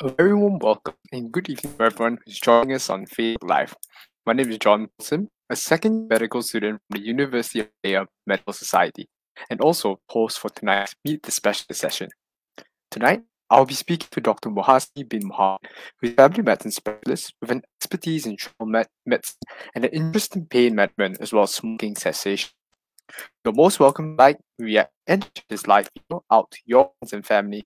A very warm welcome and good evening to everyone who's joining us on Facebook Live. My name is Dr Mohazmi, a second medical student from the University of Malaya Medical Society, and also host for tonight's Meet the Specialist session. Tonight, I'll be speaking to Dr Mohazmi bin Mohamed, who is a family medicine specialist with an expertise in trauma medicine and an interest in pain management as well as smoking cessation. You're most welcome to like, react, and share this live video out to your friends and family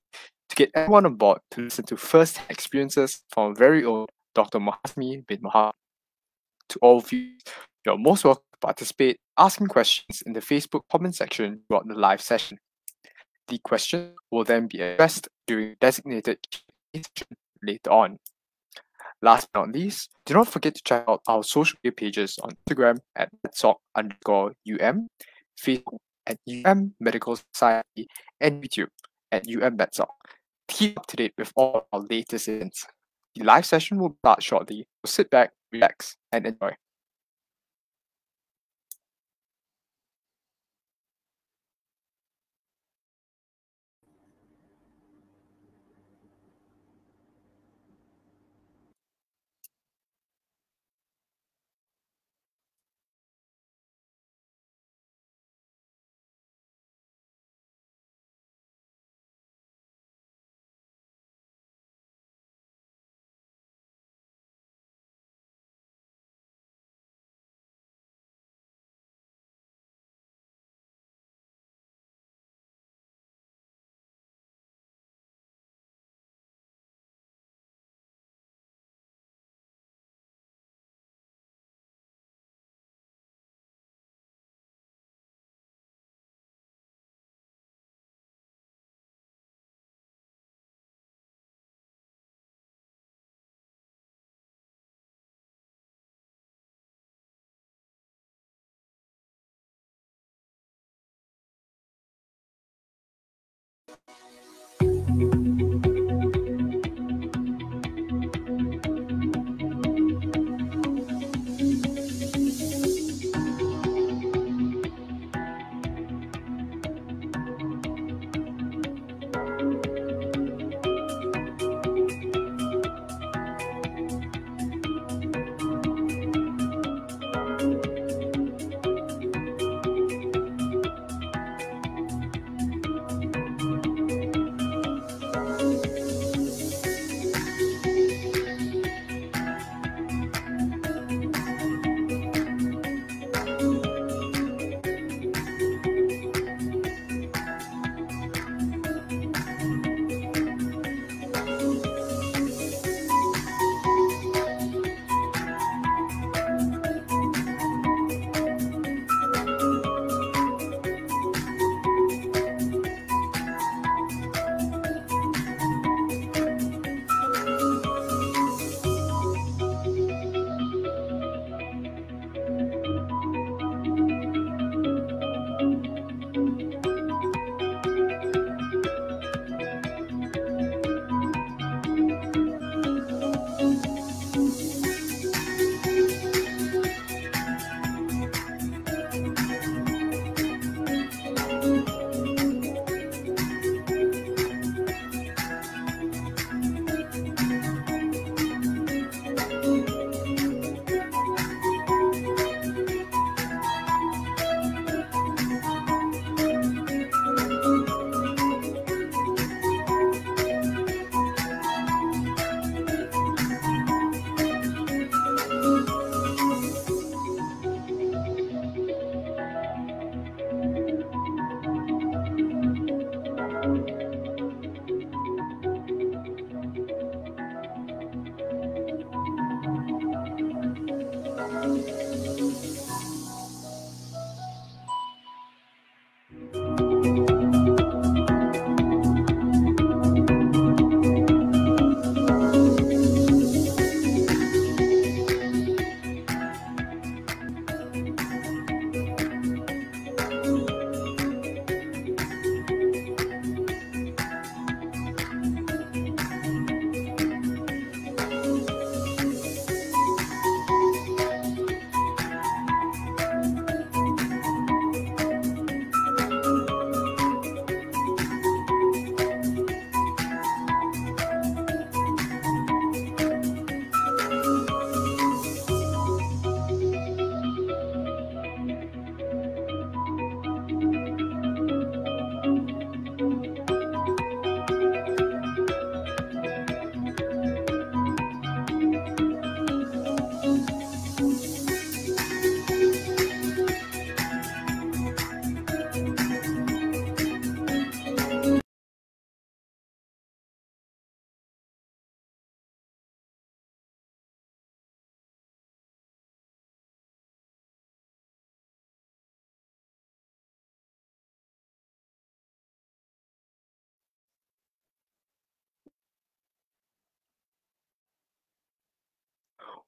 to get everyone on board to listen to first-hand experiences from our very own Dr. Mohazmi bin Mohamed. To all of you, you're most welcome to participate, asking questions in the Facebook comment section throughout the live session. The questions will then be addressed during the designated Q&A session later on. Last but not least, do not forget to check out our social media pages on Instagram at MEDSOC_UM, Facebook at Medical Society, and YouTube at MEDSOC. To keep up to date with all our latest events. The live session will start shortly, so sit back, relax, and enjoy.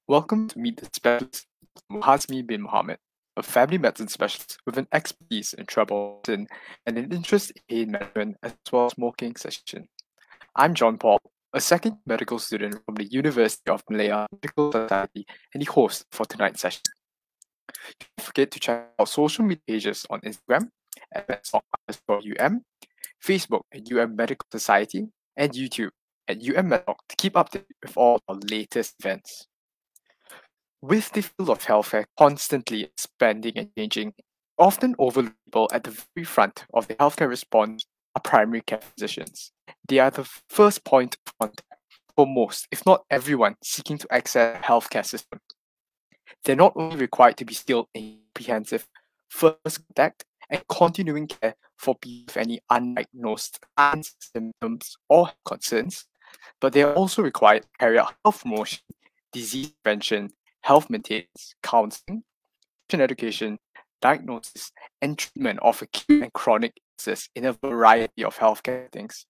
Welcome to Meet the Specialist, Dr Mohazmi bin Mohamed, a family medicine specialist with an expertise in trouble medicine and an interest in pain management as well as smoking cessation. I'm John Paul, a second medical student from the University of Malaya Medical Society and the host for tonight's session. Don't forget to check out social media pages on Instagram at MEDSOC_UM, Facebook at UM Medical Society, and YouTube at UM MEDSOC to keep updated with all our latest events. With the field of healthcare constantly expanding and changing, often overlooked people at the very front of the healthcare response are primary care physicians. They are the first point of contact for most, if not everyone, seeking to access the healthcare system. They're not only required to be skilled in comprehensive first contact and continuing care for people with any undiagnosed signs, symptoms, or concerns, but they are also required to carry out health promotion, disease prevention, health maintenance, counseling, patient education, diagnosis, and treatment of acute and chronic illnesses in a variety of healthcare settings.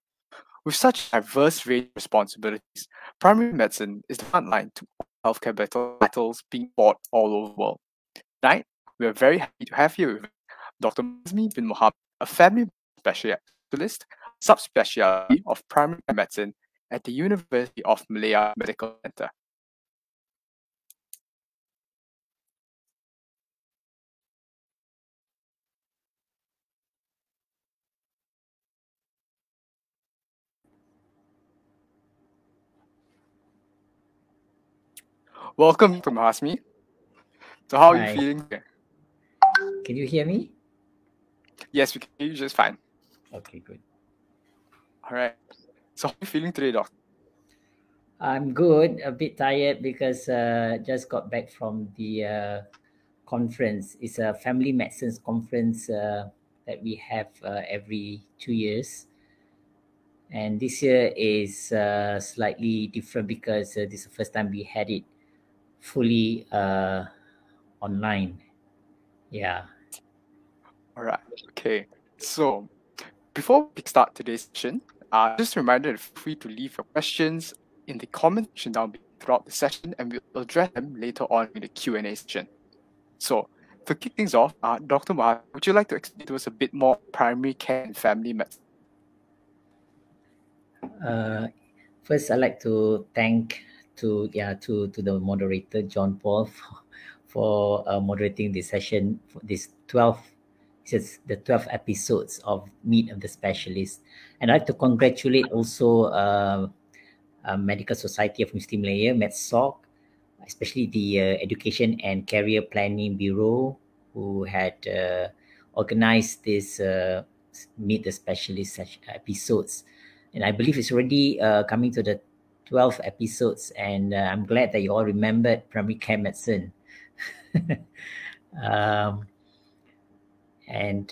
With such a diverse range of responsibilities, primary medicine is the front line to all healthcare battles being fought all over the world. Tonight, we are very happy to have here with us Dr. Mohazmi bin Mohamed, a family specialist, subspecialty of primary care medicine at the University of Malaya Medical Center. Welcome, Dr. Mohazmi. So how are you Hi. feeling today? Can you hear me? Yes, we can hear you just fine. Okay, good. All right. So how are you feeling today, Doc? I'm good. A bit tired because just got back from the conference. It's a family medicine conference that we have every 2 years. And this year is slightly different because this is the first time we had it fully online. Yeah. All right. Okay. So before we start today's session, just a reminder that feel free to leave your questions in the comment section down below throughout the session, and we'll address them later on in the Q&A session. So to kick things off, Dr. Mohamed, would you like to explain to us a bit more primary care and family medicine? First, I'd like to thank to the moderator John Paul for moderating this session for this 12 the 12 episodes of Meet of the Specialist. And I'd like to congratulate also Medical Society of Muslim Malaya, MEDSOC, especially the Education and Career Planning Bureau, who had organized this Meet the Specialist episodes. And I believe it's already coming to the 12 episodes, and I'm glad that you all remembered primary care medicine. And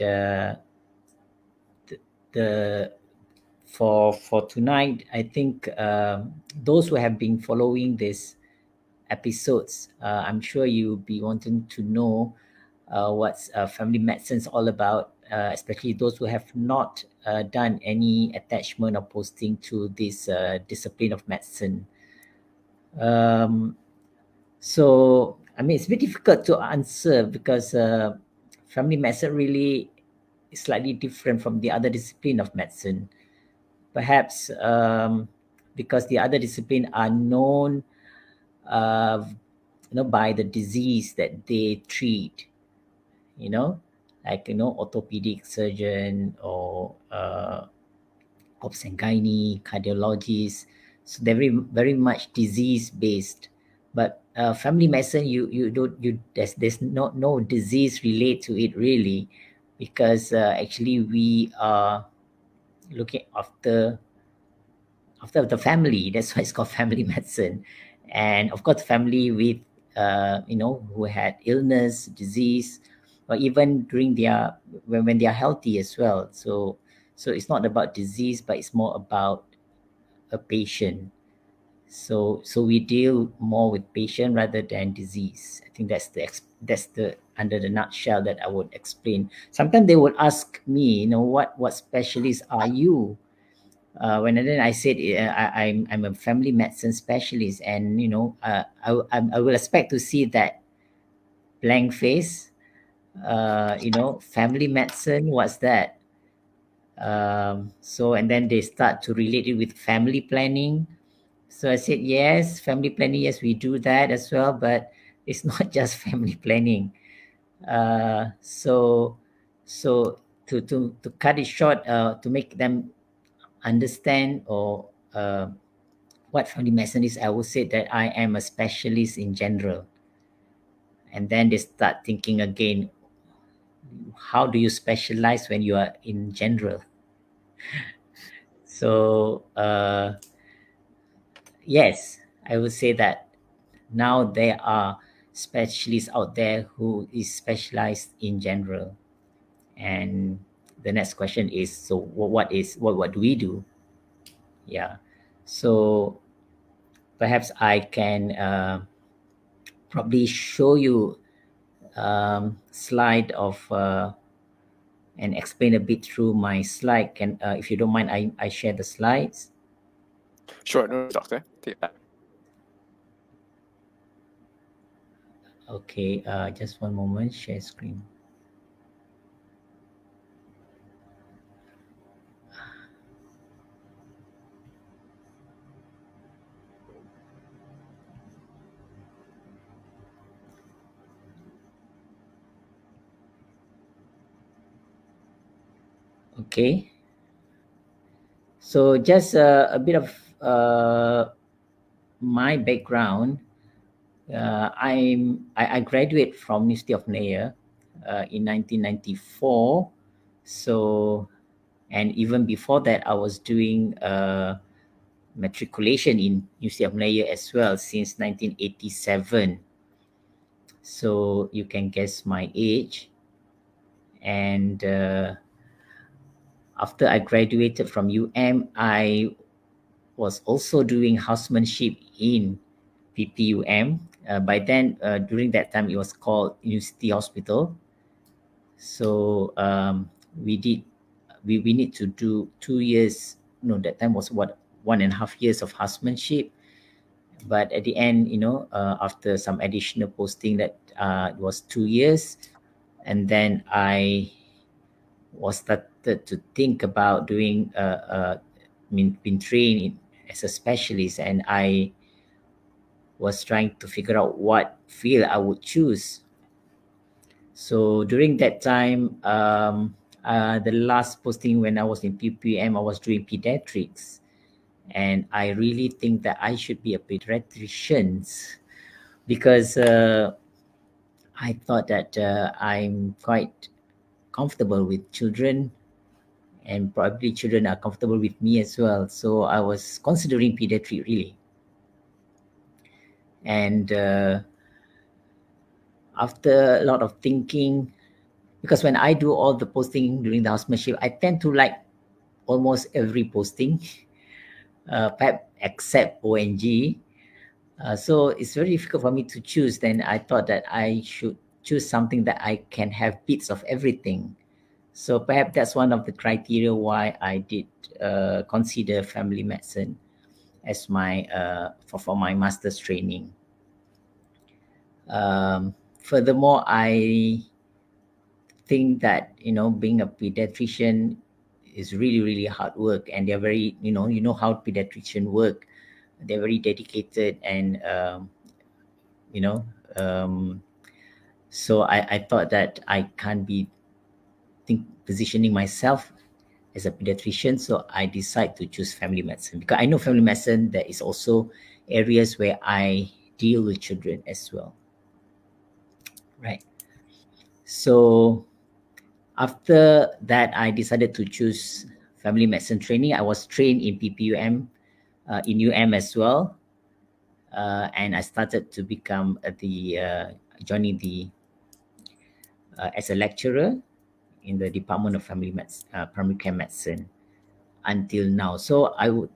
for tonight, I think those who have been following these episodes, I'm sure you'll be wanting to know what's family medicine is all about, especially those who have not done any attachment or posting to this discipline of medicine. So, I mean, it's a bit difficult to answer because family medicine really is slightly different from the other discipline of medicine. Perhaps because the other discipline are known by the disease that they treat, like orthopedic surgeon or obs and gynae, cardiologist. So they're very much disease based. But family medicine, there's no disease relate to it really, because actually we are looking after the family. That's why it's called family medicine. And of course, family with who had illness, disease, or even during when they are healthy as well. So it's not about disease, but it's more about a patient. So we deal more with patient rather than disease. I think that's the under the nutshell that I would explain. Sometimes they would ask me, what specialist are you? when then I said I'm a family medicine specialist, and I will expect to see that blank face. Family medicine, what's that? So and then they start to relate it with family planning. So I said, yes, family planning, yes, we do that as well, but it's not just family planning. So to cut it short, to make them understand or what family medicine is, I would say that I am a specialist in general. And then they start thinking again, how do you specialize when you are in general? So yes, I would say that now there are specialists out there who is specialized in general. And the next question is, so what do we do? Yeah. So perhaps I can probably show you slide of and explain a bit through my slide. Can if you don't mind, I share the slides. Sure, no, doctor. Take that. Okay, just one moment. Share screen. Okay. So just a bit of my background. I graduated from University of Malaya in 1994. So, and even before that, I was doing matriculation in University of Malaya as well since 1987. So you can guess my age. And after I graduated from I was also doing housemanship in PPUM. By then, during that time, it was called University Hospital. So we need to do 2 years. No, that time was what, 1.5 years of housemanship. But at the end, after some additional posting, that it was 2 years, and then I was started to think about doing. Been trained as a specialist, and I was trying to figure out what field I would choose. So during that time, the last posting when I was in PPM, I was doing pediatrics, and I really think that I should be a pediatrician because I thought that I'm quite comfortable with children, and probably children are comfortable with me as well. So I was considering pediatric really. And after a lot of thinking, because when I do all the posting during the housemanship, I tend to like almost every posting, perhaps except ONG. So it's very difficult for me to choose. Then I thought that I should choose something that I can have bits of everything. So perhaps that's one of the criteria why I did consider family medicine as my for my master's training. Furthermore, I think that being a pediatrician is really, really hard work, and they're very how pediatrician work. They're very dedicated, and so I thought that I can't be positioning myself as a pediatrician, so I decide to choose family medicine because I know family medicine there is also areas where I deal with children as well, right? So after that, I decided to choose family medicine training. I was trained in PPUM, in UM as well, and I started to become joining the as a lecturer in the Department of Primary Care Medicine until now. So I would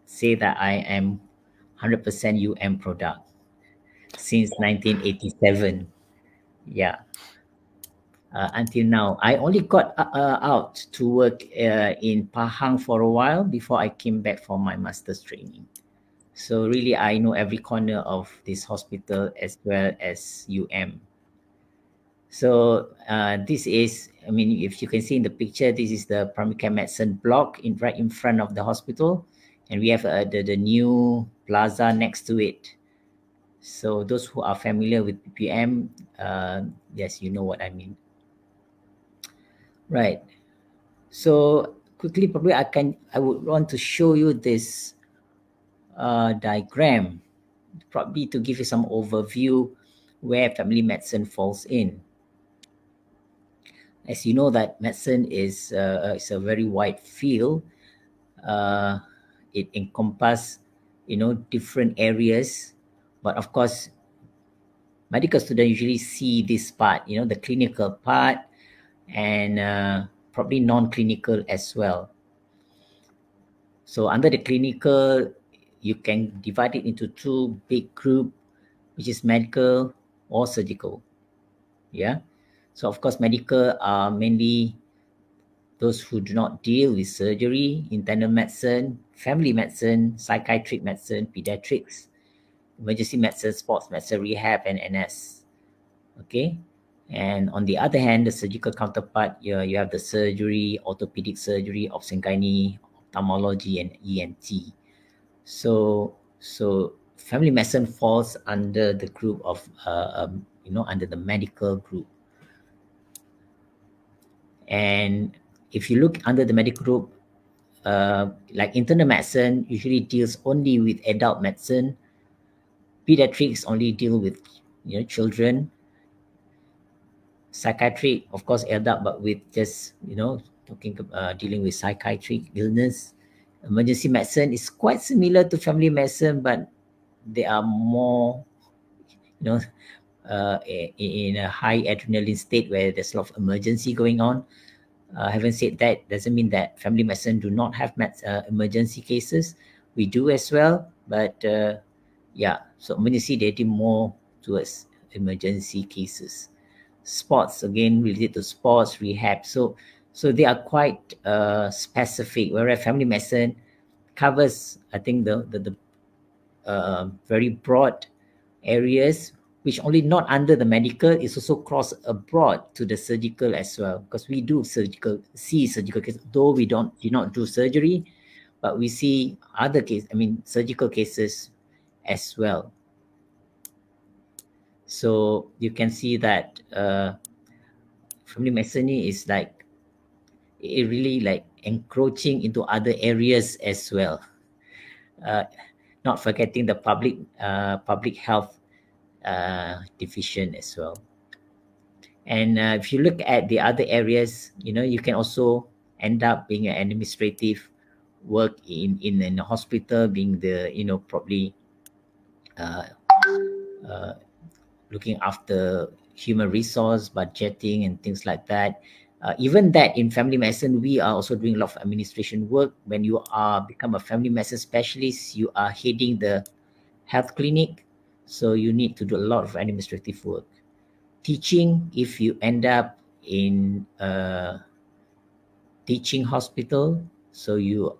say that I am 100% UM product since 1987. Yeah. until now. I only got out to work in Pahang for a while before I came back for my master's training. So really, I know every corner of this hospital as well as UM. So this is, I mean, if you can see in the picture, this is the primary care medicine block right in front of the hospital, and we have the new plaza next to it. So those who are familiar with PPM, yes, you know what I mean. Right. So quickly, probably I would want to show you this diagram, probably to give you some overview where family medicine falls in. As you know, that medicine is a very wide field. It encompasses, different areas, but of course, medical students usually see this part, the clinical part, and probably non-clinical as well. So under the clinical, you can divide it into two big groups, which is medical or surgical. Yeah. So of course, medical are mainly those who do not deal with surgery, internal medicine, family medicine, psychiatric medicine, pediatrics, emergency medicine, sports medicine, rehab, and NS. Okay. And on the other hand, the surgical counterpart, you have the surgery, orthopedic surgery, obs and gynae, ophthalmology, and ENT. So family medicine falls under the group of, under the medical group. And if you look under the medical group, like internal medicine usually deals only with adult medicine. Pediatrics only deal with children. Psychiatric, of course, adult, but with just dealing with psychiatric illness. Emergency medicine is quite similar to family medicine, but they are more, in a high adrenaline state where there's a lot of emergency going on. Having said that, doesn't mean that family medicine do not have emergency cases. We do as well, but so emergency they do more towards emergency cases. Sports, again, related to sports, rehab. So they are quite specific, whereas family medicine covers, I think, the very broad areas, which only not under the medical, is also cross abroad to the surgical as well, because we do surgical cases, though we do not do surgery, but we see other surgical cases as well. So you can see that family medicine is like, it really like encroaching into other areas as well. Not forgetting the public health division as well. And if you look at the other areas, you can also end up being an administrative work in a hospital, being the probably looking after human resource budgeting and things like that. Even that in family medicine, we are also doing a lot of administration work. When you become a family medicine specialist, you are heading the health clinic, so you need to do a lot of administrative work. Teaching, if you end up in a teaching hospital, so you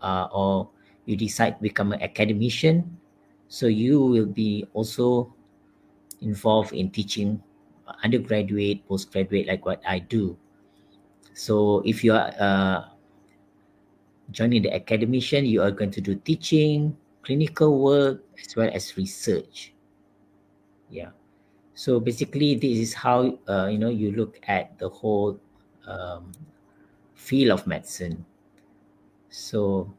decide to become an academician, so you will be also involved in teaching undergraduate, postgraduate, like what I do. So if you are joining the academician, you are going to do teaching, clinical work, as well as research. Yeah. So basically, this is how you look at the whole field of medicine. So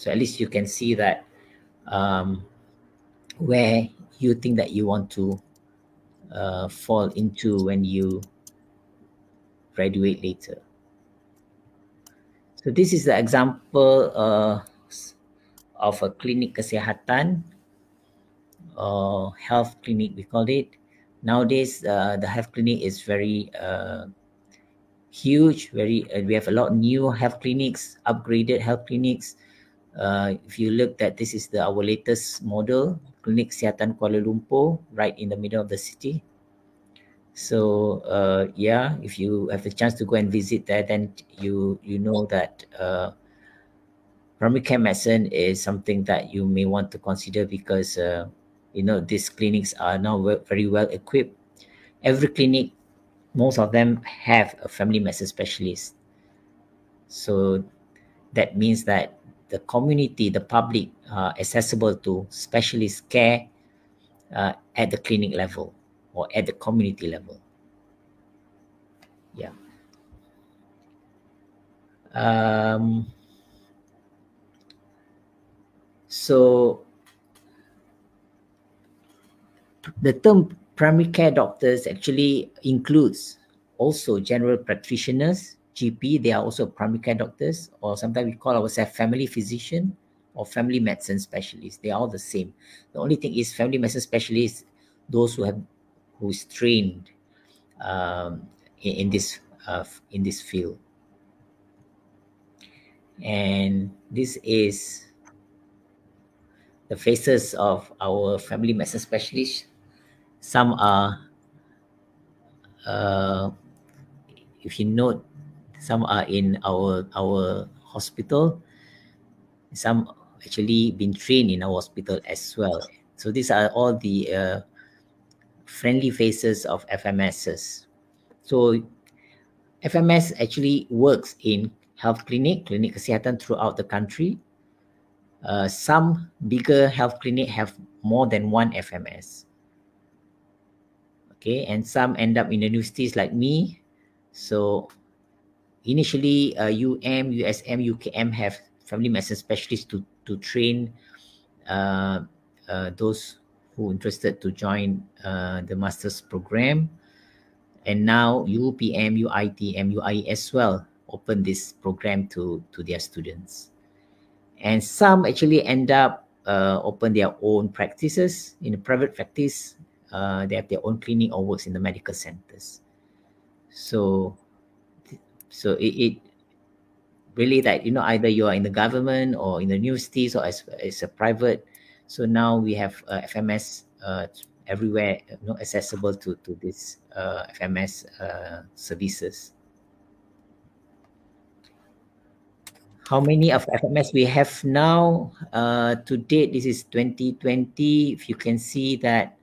at least you can see that where you think that you want to fall into when you graduate later. So this is the example of a clinic kesihatan, or health clinic we call it. Nowadays, the health clinic is very huge. We have a lot of new health clinics, upgraded health clinics. If you look at, this is our latest model, Clinic Kesihatan Kuala Lumpur, right in the middle of the city. So yeah, if you have the chance to go and visit there, then you know that primary care medicine is something that you may want to consider, because you know, these clinics are now very well equipped. Every clinic, most of them have a family medicine specialist. So that means that the community, the public, are accessible to specialist care at the clinic level or at the community level. Yeah. So the term primary care doctors actually includes also general practitioners, GP. They are also primary care doctors, or sometimes we call ourselves family physician or family medicine specialists. They are all the same. The only thing is family medicine specialists, those who is trained in this field. And this is the faces of our family medicine specialists. Some are if you note, some are in our hospital. Some actually been trained in our hospital as well. So these are all the friendly faces of FMSs. So FMS actually works in health clinic kesihatan throughout the country. Some bigger health clinic have more than one FMS. Okay, and some end up in universities like me. So initially, USM, UKM have family medicine specialists to train those who interested to join the master's program. And now UPM, UIT, MUIE as well open this program to their students. And some actually end up open their own practices in a private practice. They have their own clinic or works in the medical centers. So it really that, you know, either you are in the government or in the universities or as a private. So now we have FMS everywhere, you know, accessible to this FMS services. How many of FMS we have now? To date, this is 2020. If you can see that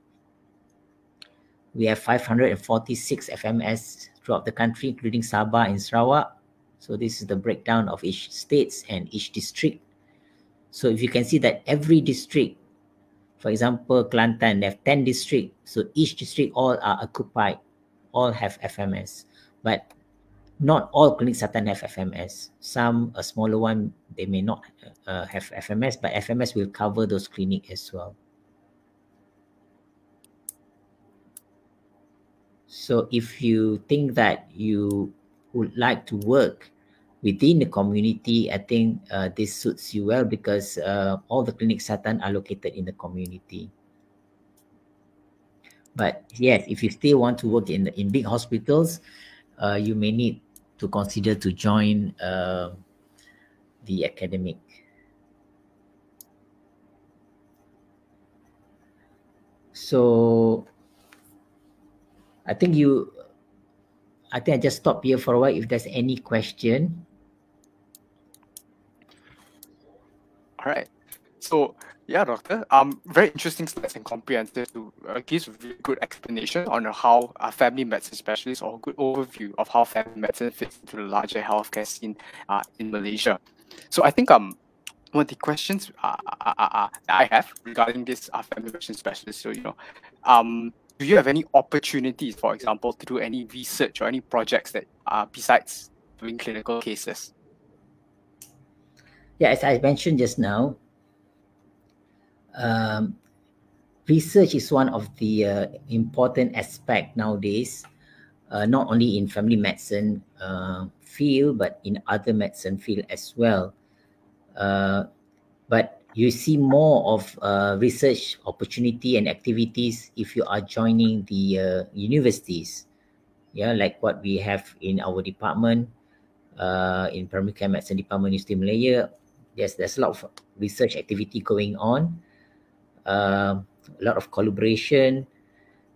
we have 546 FMS throughout the country, including Sabah and Sarawak. So this is the breakdown of each states and each district. So if you can see that every district, for example, Kelantan, they have 10 districts. So each district all are occupied, all have FMS. But not all clinics Satan have FMS. Some, a smaller one, they may not have FMS, but FMS will cover those clinics as well. So if you think that you would like to work within the community, I think this suits you well, because all the clinics Satan are located in the community. But yes, if you still want to work in big hospitals, you may need to consider to join the academic. So I think I just stop here for a while if there's any question. All right. So yeah, doctor. Very interesting slides and comprehensive to gives a really good explanation on how a family medicine specialist, or a good overview of how family medicine fits into the larger healthcare scene in Malaysia. So I think one of the questions that I have regarding this family medicine specialist. So do you have any opportunities, for example, to do any research or any projects that besides doing clinical cases? Yeah, as I mentioned just now, research is one of the important aspect nowadays, not only in family medicine field, but in other medicine field as well. But you see more of research opportunity and activities if you are joining the universities. Yeah, like what we have in our department, in primary care medicine department, University of Malaya. Yes, there's a lot of research activity going on, a lot of collaboration,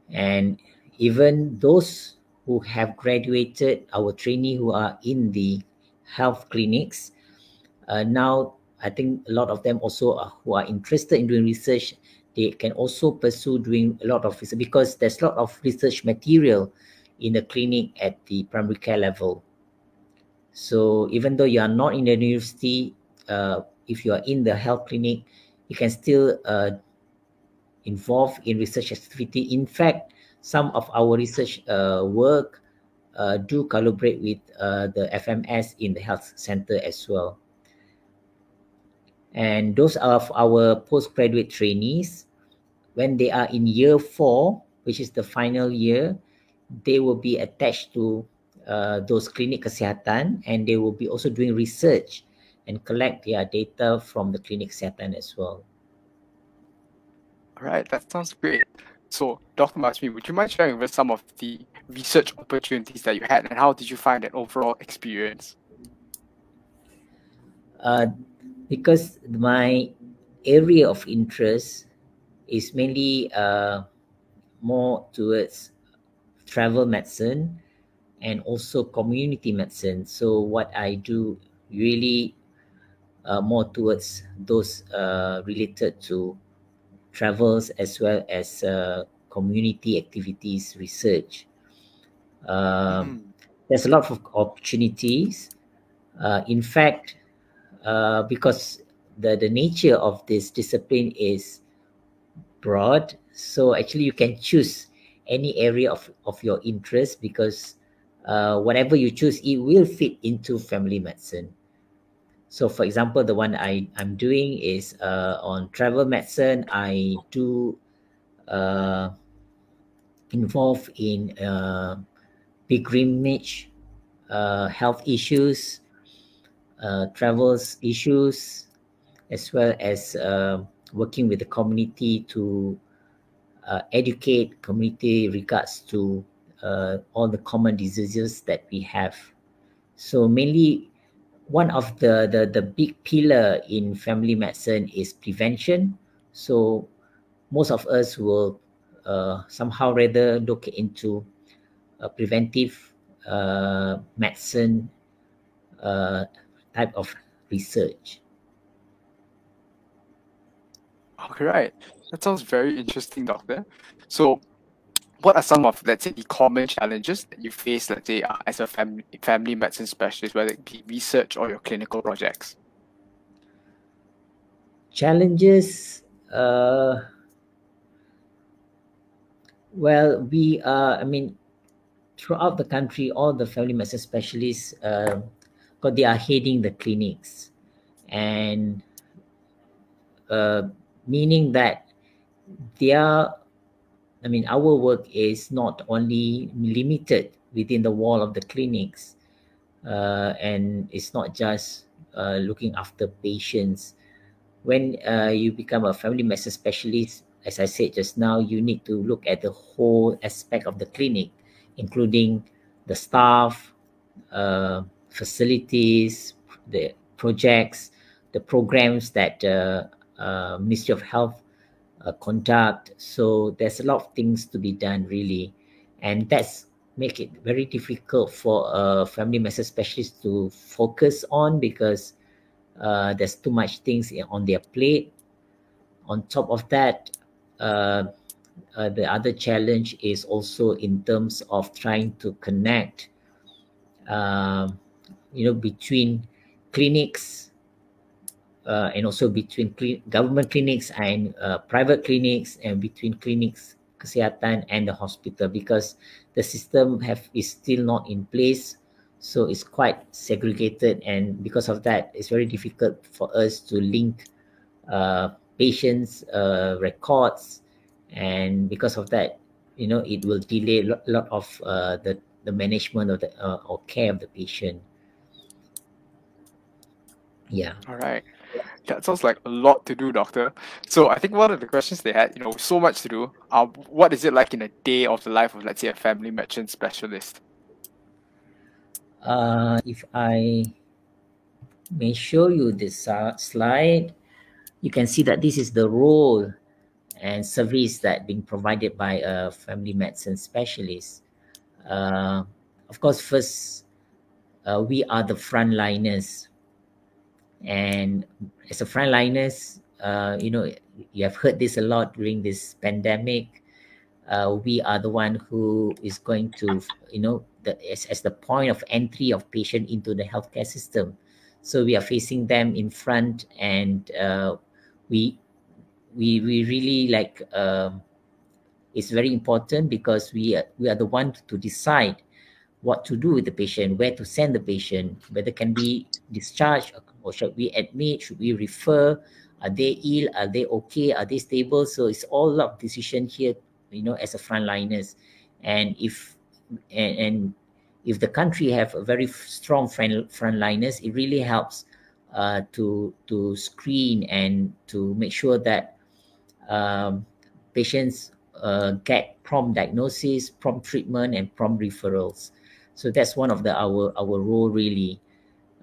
and even those who have graduated, our trainee who are in the health clinics, now I think a lot of them also who are interested in doing research, they can also pursue doing a lot of research because there's a lot of research material in the clinic at the primary care level. So even though you are not in the university, if you are in the health clinic, you can still involve in research activity. In fact, some of our research work do collaborate with the FMS in the health center as well. And those are our postgraduate trainees. When they are in year 4, which is the final year, they will be attached to those klinik kesihatan, and they will be also doing research and collect their data from the klinik kesihatan as well. All right, that sounds great. So, Dr. Mohazmi, would you mind sharing with us some of the research opportunities that you had, and how did you find that overall experience? Because my area of interest is mainly more towards travel medicine and also community medicine. So what I do really more towards those related to travels as well as community activities research. There's a lot of opportunities. In fact, because the nature of this discipline is broad, so actually you can choose any area of your interest, because whatever you choose, it will fit into family medicine. So for example, the one I'm doing is on travel medicine. I do involve in pilgrimage, health issues, travels issues, as well as working with the community to educate community regards to all the common diseases that we have. So mainly one of the big pillar in family medicine is prevention. So most of us will somehow rather look into preventive medicine type of research. Okay, right. That sounds very interesting, Doctor. So, what are some of, let's say, the common challenges that you face, let's say, as a family medicine specialist, whether it be research or your clinical projects? Challenges, well, we are, I mean, throughout the country, all the family medicine specialists, because they are heading the clinics, and meaning that their, I mean, our work is not only limited within the wall of the clinics, and it's not just looking after patients. When you become a family medicine specialist, as I said just now, you need to look at the whole aspect of the clinic, including the staff, facilities, the projects, the programs that Ministry of Health conduct. So there's a lot of things to be done really, and that's make it very difficult for a family medicine specialist to focus on, because there's too much things on their plate. On top of that, the other challenge is also in terms of trying to connect between clinics, and also between government clinics and private clinics, and between clinics kesihatan and the hospital, because the system is still not in place. So it's quite segregated, and because of that, it's very difficult for us to link patients' records, and because of that, it will delay a lot of the management of the or care of the patient. Yeah. All right. That sounds like a lot to do, Doctor. So I think one of the questions they had, so much to do. What is it like in a day of the life of, let's say, a family medicine specialist? If I may show you this slide, you can see that this is the role and service that being provided by a family medicine specialist. Of course, first, we are the frontliners, and as a frontliners, you have heard this a lot during this pandemic. We are the one who is going to, as the point of entry of patient into the healthcare system. So we are facing them in front, and we really like. It's very important because we are the one to decide what to do with the patient, where to send the patient, whether can be discharged or should we admit, should we refer, are they ill, are they okay, are they stable? So it's all of decision here, as a frontliners. And if if the country have a very strong frontliners, it really helps to screen and to make sure that patients get prompt diagnosis, prompt treatment, and prompt referrals. So that's one of our role really,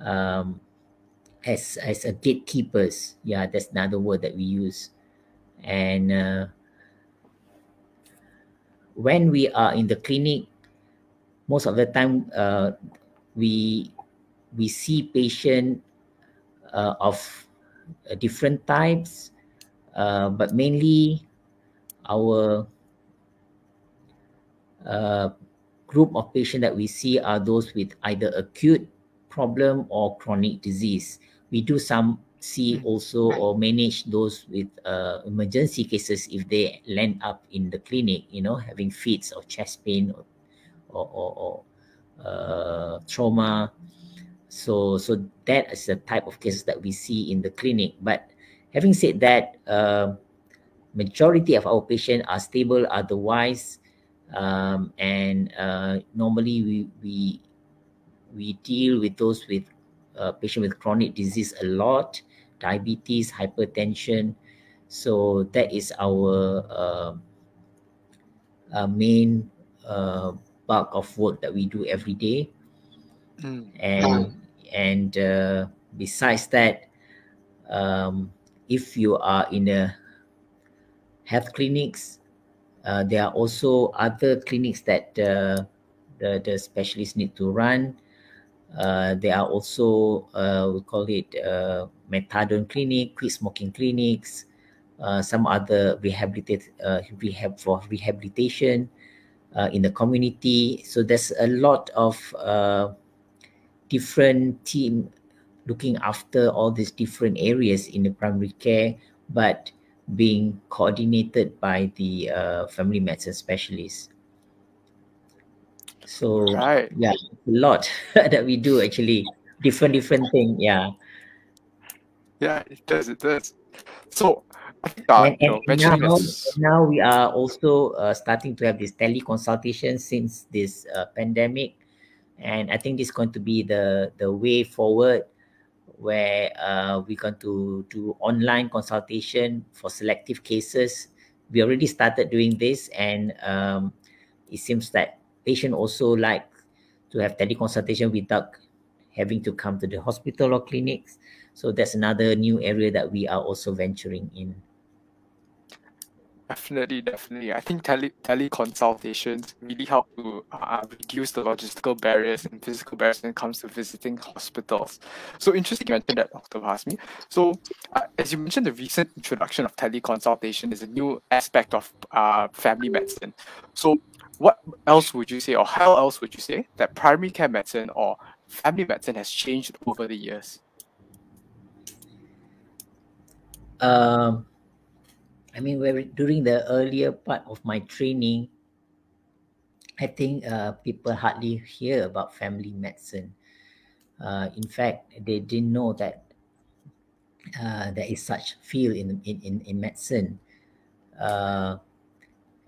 as a gatekeepers. Yeah, that's another word that we use. And when we are in the clinic, most of the time we see patient of different types, but mainly our group of patients that we see are those with either acute problem or chronic disease. We do some see also or manage those with emergency cases if they land up in the clinic, having fits of chest pain or trauma. So that is the type of cases that we see in the clinic. But having said that, majority of our patients are stable otherwise, and normally we deal with those with patients with chronic disease a lot, diabetes, hypertension. So that is our main bulk of work that we do every day. And besides that, if you are in a health clinics, there are also other clinics that the specialists need to run. There are also we call it methadone clinic, quit smoking clinics, some other rehab for rehabilitation in the community. So there's a lot of different team looking after all these different areas in the primary care, but being coordinated by the family medicine specialist. So yeah, a lot that we do actually, different thing. Yeah. Yeah, it does. So I think now we are also starting to have this teleconsultation since this pandemic, and I think this is going to be the way forward, where we're going to do online consultation for selective cases. We already started doing this, and it seems that patient also like to have teleconsultation without having to come to the hospital or clinics. So that's another new area that we are also venturing in. Definitely. I think teleconsultations really help to reduce the logistical barriers and physical barriers when it comes to visiting hospitals. So interesting you mentioned that, Dr. Mohazmi. So as you mentioned, the recent introduction of teleconsultation is a new aspect of family medicine. So what else would you say, or how else would you say that primary care medicine or family medicine has changed over the years? I mean, during the earlier part of my training, I think people hardly hear about family medicine. In fact, they didn't know that there is such field in medicine.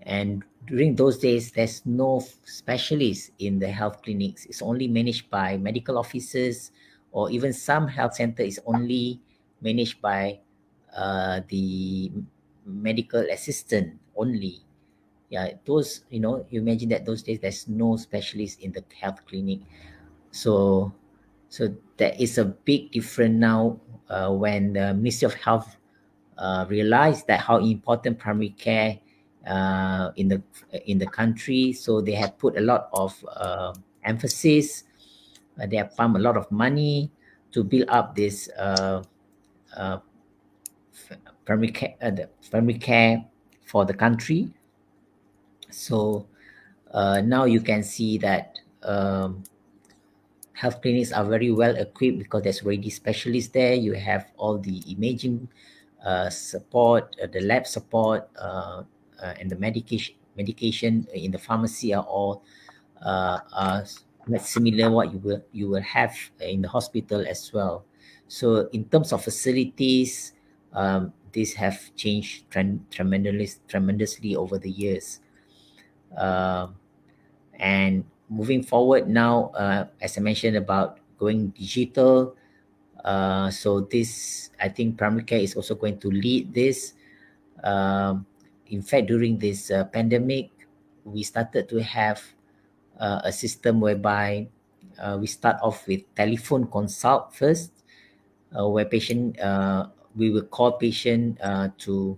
And during those days, there's no specialist in the health clinics. It's only managed by medical officers, or even some health center is only managed by the medical assistant only. Yeah, those, you imagine that those days there's no specialist in the health clinic. So there is a big difference now when the Ministry of Health realized that how important primary care in the country. So they have put a lot of emphasis. They have pumped a lot of money to build up this primary care for the country. So now you can see that health clinics are very well equipped because there's already specialists there. You have all the imaging support, the lab support, and the medication in the pharmacy are all similar what you will have in the hospital as well. So in terms of facilities, these have changed tremendously over the years. And moving forward now, as I mentioned about going digital, so this, I think primary care is also going to lead this. In fact, during this pandemic, we started to have a system whereby we start off with telephone consult first, where we will call patient to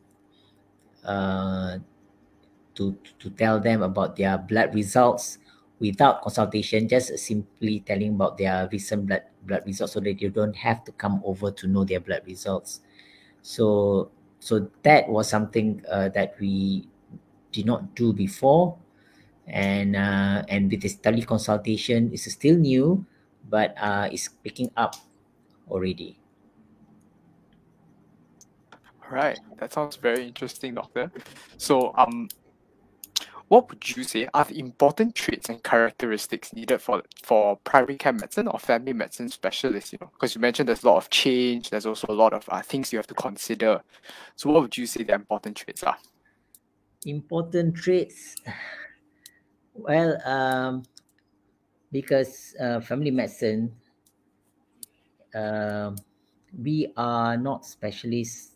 tell them about their blood results without consultation, just simply telling about their recent blood results, so that you don't have to come over to know their blood results. So that was something that we did not do before, and with this teleconsultation, it's still new, but it's picking up already. All right, that sounds very interesting, doctor. So what would you say are the important traits and characteristics needed for primary care medicine or family medicine specialists? Because you mentioned there's a lot of change, there's also a lot of things you have to consider. So what would you say the important traits are? Important traits, well, because family medicine, we are not specialists.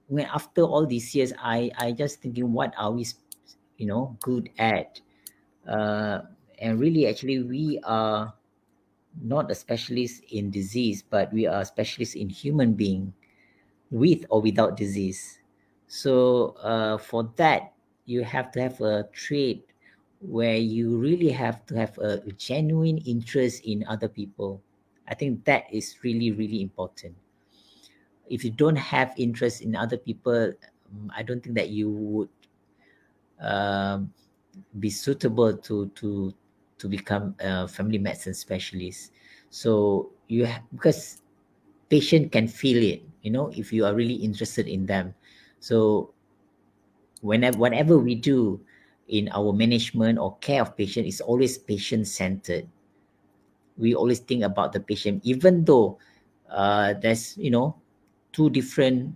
When after all these years, I just thinking, what are we good at, and really actually we are not a specialist in disease, but we are specialists in human being with or without disease. So for that, you have to have a trait where you really have to have a genuine interest in other people. I think that is really, really important. If you don't have interest in other people, I don't think that you would be suitable to become a family medicine specialist. So because patient can feel it, if you are really interested in them. So whatever we do in our management or care of patient is always patient-centered. We always think about the patient, even though there's two different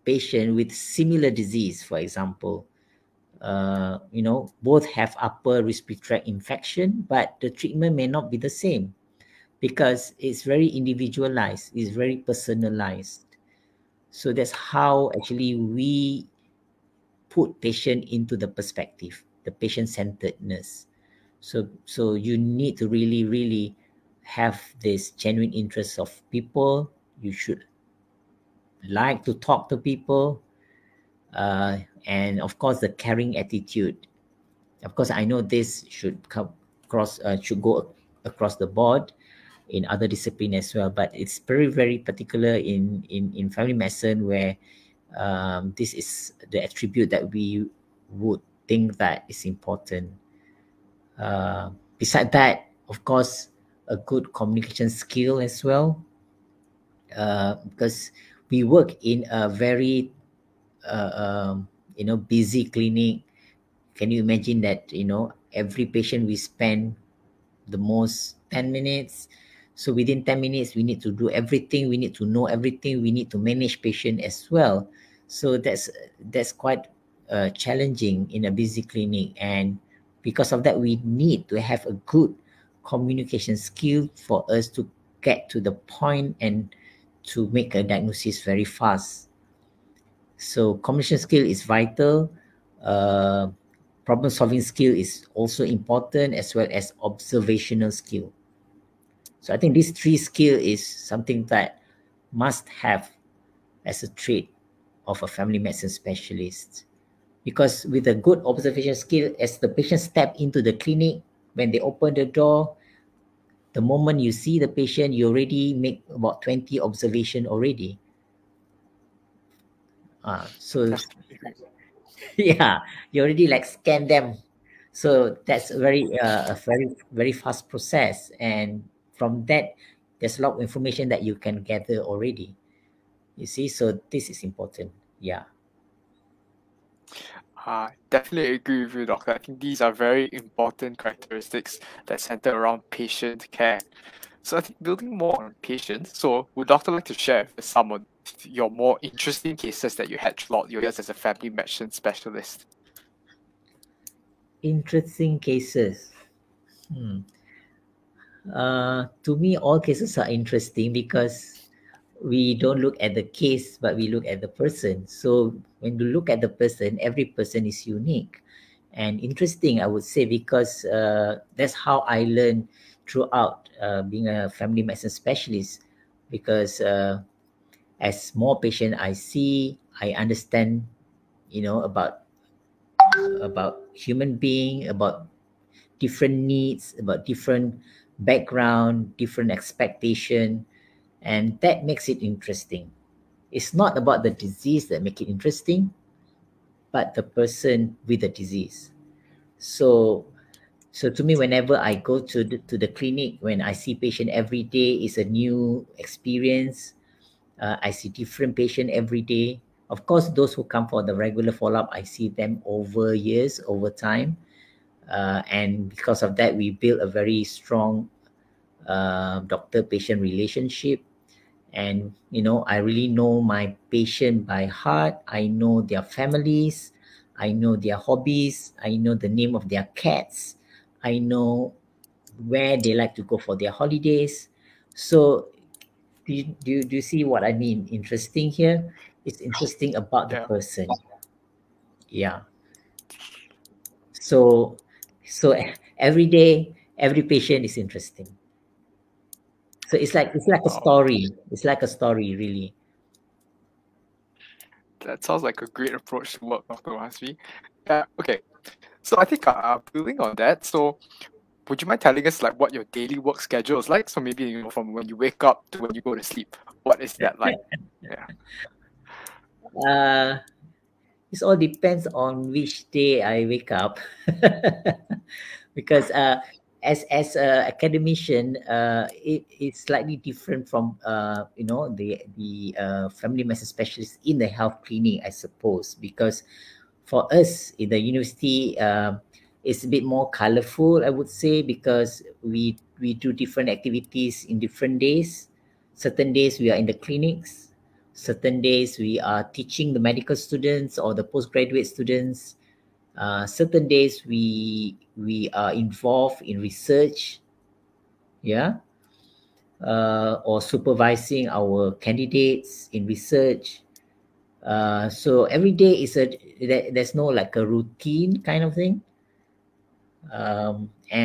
patient with similar disease, for example. Both have upper respiratory tract infection, but the treatment may not be the same because it's very individualized, it's very personalized. So that's how actually we put patient into the perspective, the patient-centeredness. So you need to really, really have this genuine interest of people. You should like to talk to people, and of course the caring attitude. Of course, I know this should should go across the board in other discipline as well, but it's very, very particular in family medicine, where this is the attribute that we would think that is important. Beside that, of course, a good communication skill as well, because we work in a very busy clinic. Can you imagine that every patient we spend the most 10 minutes? So within 10 minutes we need to do everything, we need to know everything, we need to manage patient as well. So that's quite challenging in a busy clinic, and because of that we need to have a good communication skill for us to get to the point and to make a diagnosis very fast. So communication skill is vital. Problem solving skill is also important, as well as observational skill. So I think these three skill is something that must have as a trait of a family medicine specialist. Because with a good observation skill, as the patient step into the clinic, when they open the door, the moment you see the patient, you already make about 20 observation already. So Definitely agree. yeah, you already like scan them. So that's a very fast process, and from that, there's a lot of information that you can gather already. You see, so this is important. Yeah. Definitely agree with you, Doctor. I think these are very important characteristics that center around patient care. So I think building more on patients, so would Doctor like to share with some of your more interesting cases that you had throughout your years as a family medicine specialist? Interesting cases. To me, all cases are interesting because we don't look at the case, but we look at the person. So when you look at the person, every person is unique and interesting, I would say, because that's how I learned throughout being a family medicine specialist. Because as more patient I see, I understand, about human being, about different needs, about different background, different expectation, and that makes it interesting. It's not about the disease that make it interesting, but the person with the disease. So so to me, whenever I go to the clinic, when I see patient every day, is a new experience. I see different patient every day. Of course, those who come for the regular follow-up, I see them over years, over time. And because of that, we build a very strong doctor-patient relationship. And I really know my patient by heart. I know their families, I know their hobbies, I know the name of their cats, I know where they like to go for their holidays. So do you see what I mean? Interesting here. It's interesting about the Yeah. person. Yeah. So every day, every patient is interesting. So it's like a Wow. story. It's like a story, really. That sounds like a great approach to work, Dr. Mohazmi. Yeah, okay. So I think building on that, so would you mind telling us like what your daily work schedule is like? So maybe from when you wake up to when you go to sleep, what is that like? Yeah. Uh, it all depends on which day I wake up, because as a academician, it's slightly different from the family medicine specialist in the health clinic, I suppose, because for us in the university, it's a bit more colorful, I would say, because we do different activities in different days. Certain days we are in the clinics, certain days we are teaching the medical students or the postgraduate students. Certain days we are involved in research, yeah, or supervising our candidates in research. So every day there's no like a routine kind of thing. And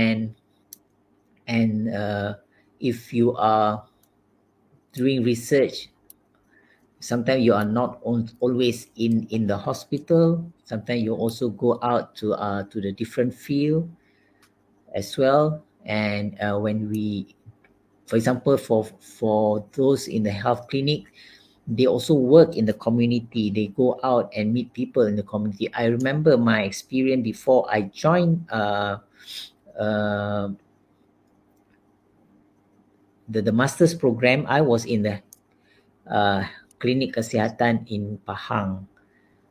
if you are doing research, sometimes you are not always in the hospital. Sometimes you also go out to the different field as well. And when we, for example, for those in the health clinic, they also work in the community. They go out and meet people in the community. I remember my experience before I joined uh, the master's program. I was in the klinik kesihatan in Pahang.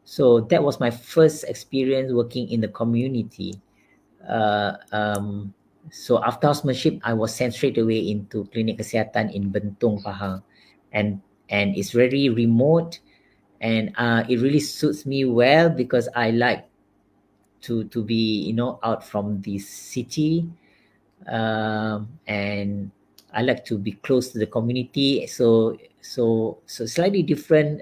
So that was my first experience working in the community. Uh, um, so after housemanship, I was sent straight away into klinik kesihatan in Bentong, Pahang, and it's very remote, and it really suits me well because I like to be out from the city, and I like to be close to the community. So slightly different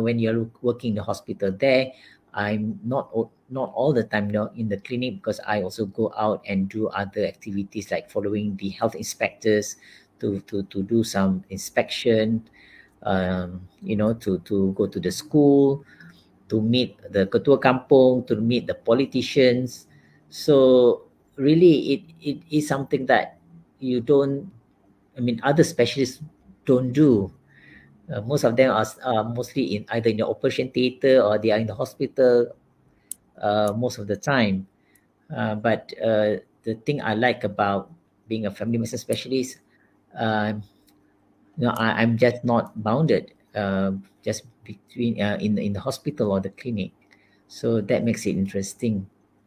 when you're working in the hospital. There, I'm not all the time in the clinic, because I also go out and do other activities like following the health inspectors to do some inspection. to go to the school, to meet the ketua kampung, to meet the politicians. So really, it is something that you don't, other specialists don't do. Most of them are mostly in either in the operation theatre or they are in the hospital most of the time. But the thing I like about being a family medicine specialist, um, I'm just not bounded just between in the hospital or the clinic, so that makes it interesting.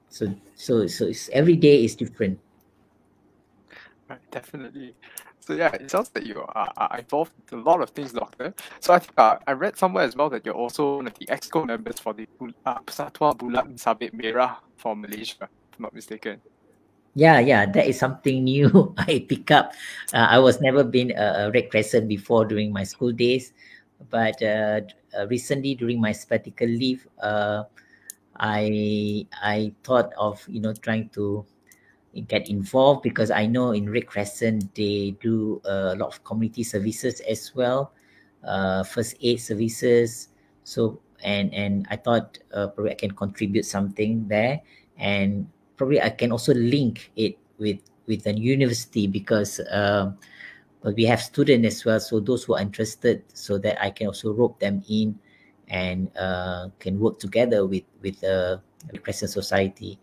So it's, every day is different. Right, definitely. So yeah, it sounds like you are involved in a lot of things, Doctor. So I think I read somewhere as well that you're also one of the EXCO members for the Persatuan Bulat Sabit Merah for Malaysia, if I'm not mistaken. Yeah, that is something new I pick up. I was never been a Red Crescent before during my school days, but recently during my sabbatical leave, I thought of trying to get involved, because I know in Red Crescent they do a lot of community services as well, first aid services. So and I thought probably I can contribute something there, and probably I can also link it with a university, because but we have students as well. So those who are interested, so that I can also rope them in and can work together with the Red Crescent Society.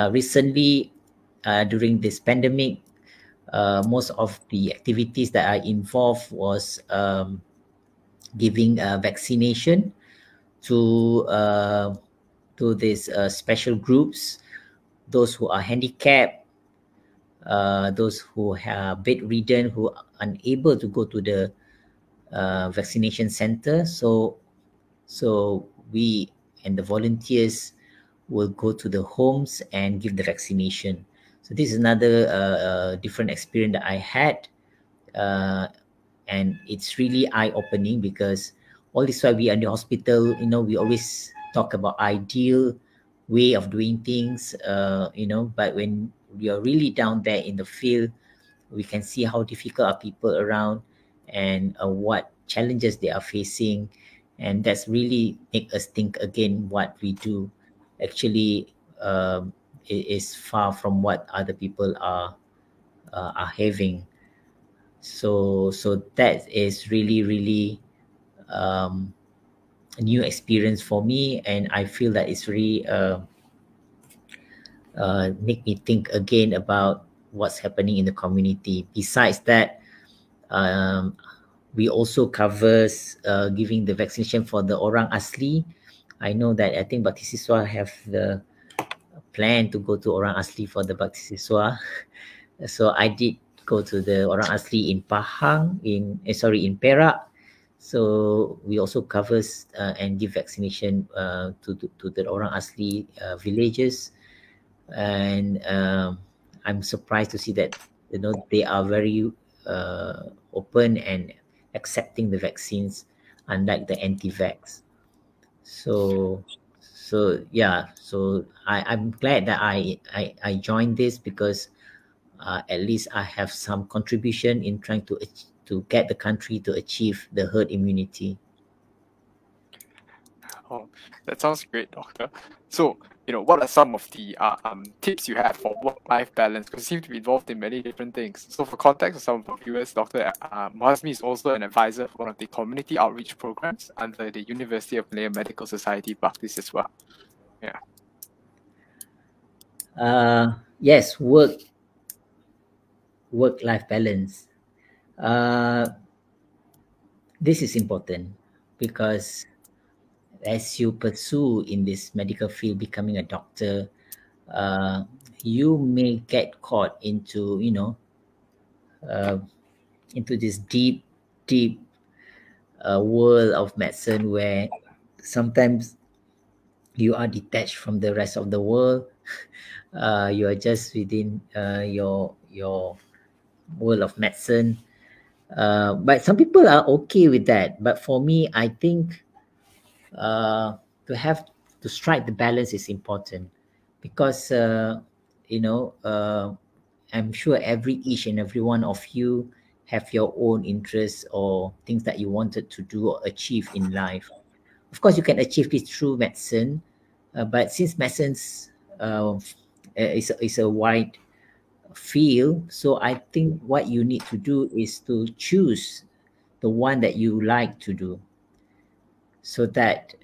Recently, during this pandemic, most of the activities that I involved was giving vaccination to these special groups, those who are handicapped, those who have bedridden, who are unable to go to the vaccination center. So we and the volunteers will go to the homes and give the vaccination. So this is another different experience that I had, and it's really eye-opening, because all this while we are in the hospital, we always talk about ideal way of doing things, but when we are really down there in the field, we can see how difficult are people around, and what challenges they are facing, and that's really make us think again, what we do actually is far from what other people are having. So that is really um, a new experience for me, and I feel that it's really make me think again about what's happening in the community. Besides that, um, we also covers giving the vaccination for the orang asli. I know that I think Bakti Siswa have the plan to go to orang asli for the Bakti Siswa. So I did go to the orang asli in Pahang, in Perak. So we also covers and give vaccination to the orang asli villages, and I'm surprised to see that they are very open and accepting the vaccines, unlike the anti-vax. So yeah, so I'm glad that I joined this, because at least I have some contribution in trying to get the country to achieve the herd immunity. Oh, that sounds great, Doctor. So, what are some of the tips you have for work-life balance? Because you seem to be involved in many different things. So, for context of some of our viewers, Dr. Mohazmi is also an advisor for one of the community outreach programs under the University of Malaya Medical Society practice as well. Yeah. Yes, work-life balance. This is important, because as you pursue in this medical field, becoming a doctor, you may get caught uh, into this deep world of medicine, where sometimes you are detached from the rest of the world. You are just within your world of medicine. But some people are okay with that. But for me, I think to have to strike the balance is important, because I'm sure each and every one of you have your own interests or things that you wanted to do or achieve in life. Of course, you can achieve this through medicine, but since medicine's is a wide field, so I think what you need to do is to choose the one that you like to do, so that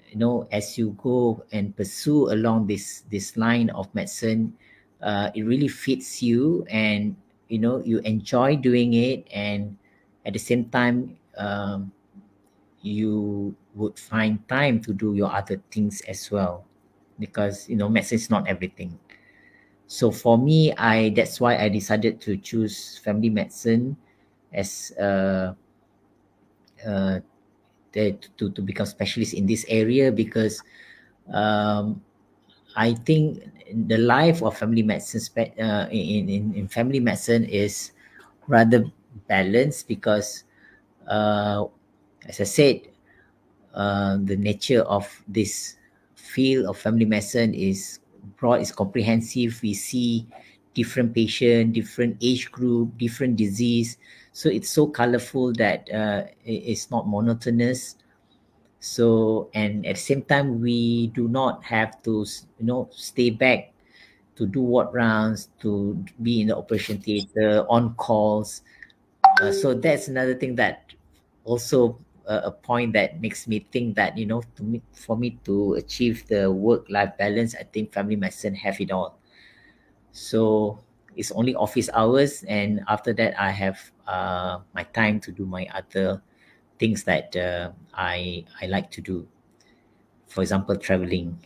as you go and pursue along this line of medicine, it really fits you, and you enjoy doing it, and at the same time, you would find time to do your other things as well, because medicine is not everything. So for me, that's why I decided to choose family medicine as to become specialist in this area, because I think the life of family medicine in family medicine is rather balanced, because as I said, the nature of this field of family medicine is broad, is comprehensive. We see different patient, different age group, different disease, so it's so colorful that it's not monotonous. So, and at the same time, we do not have to stay back to do ward rounds, to be in the operation theater, on calls. So that's another thing that also a point that makes me think that for me to achieve the work-life balance, I think family medicine have it all. So it's only office hours, and after that I have my time to do my other things that I like to do. For example, traveling.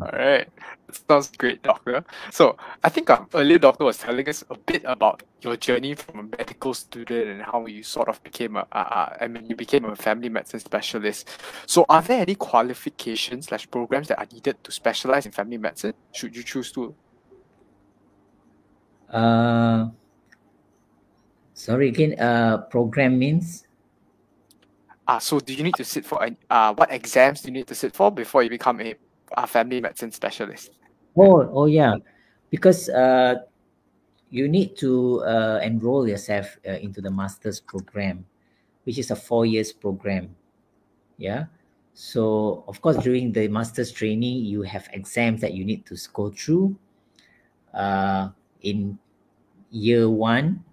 All right. That sounds great, Doctor. So I think earlier Doctor was telling us a bit about your journey from a medical student and how you sort of became you became a family medicine specialist. So are there any qualifications / programs that are needed to specialize in family medicine, should you choose to? Sorry again. Program means? So do you need to sit for what exams do you need to sit for before you become a family medicine specialist? Oh yeah, because you need to enroll yourself into the master's program, which is a 4 years program. Yeah. So of course, during the master's training, you have exams that you need to go through in year 1,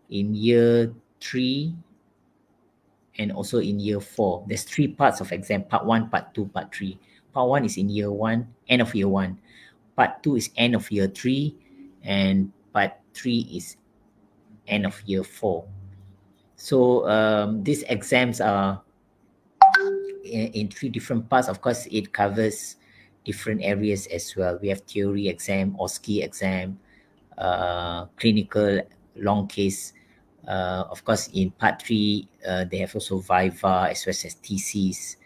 in year 3, and also in year 4. There's 3 parts of exam: part 1, part 2, part 3. Part 1 is in year 1, end of year 1. Part 2 is end of year 3, and part 3 is end of year 4. So these exams are in 3 different parts. Of course, it covers different areas as well. We have theory exam, OSCE exam, clinical long case. Of course, in part 3, they have also Viva as well as theses.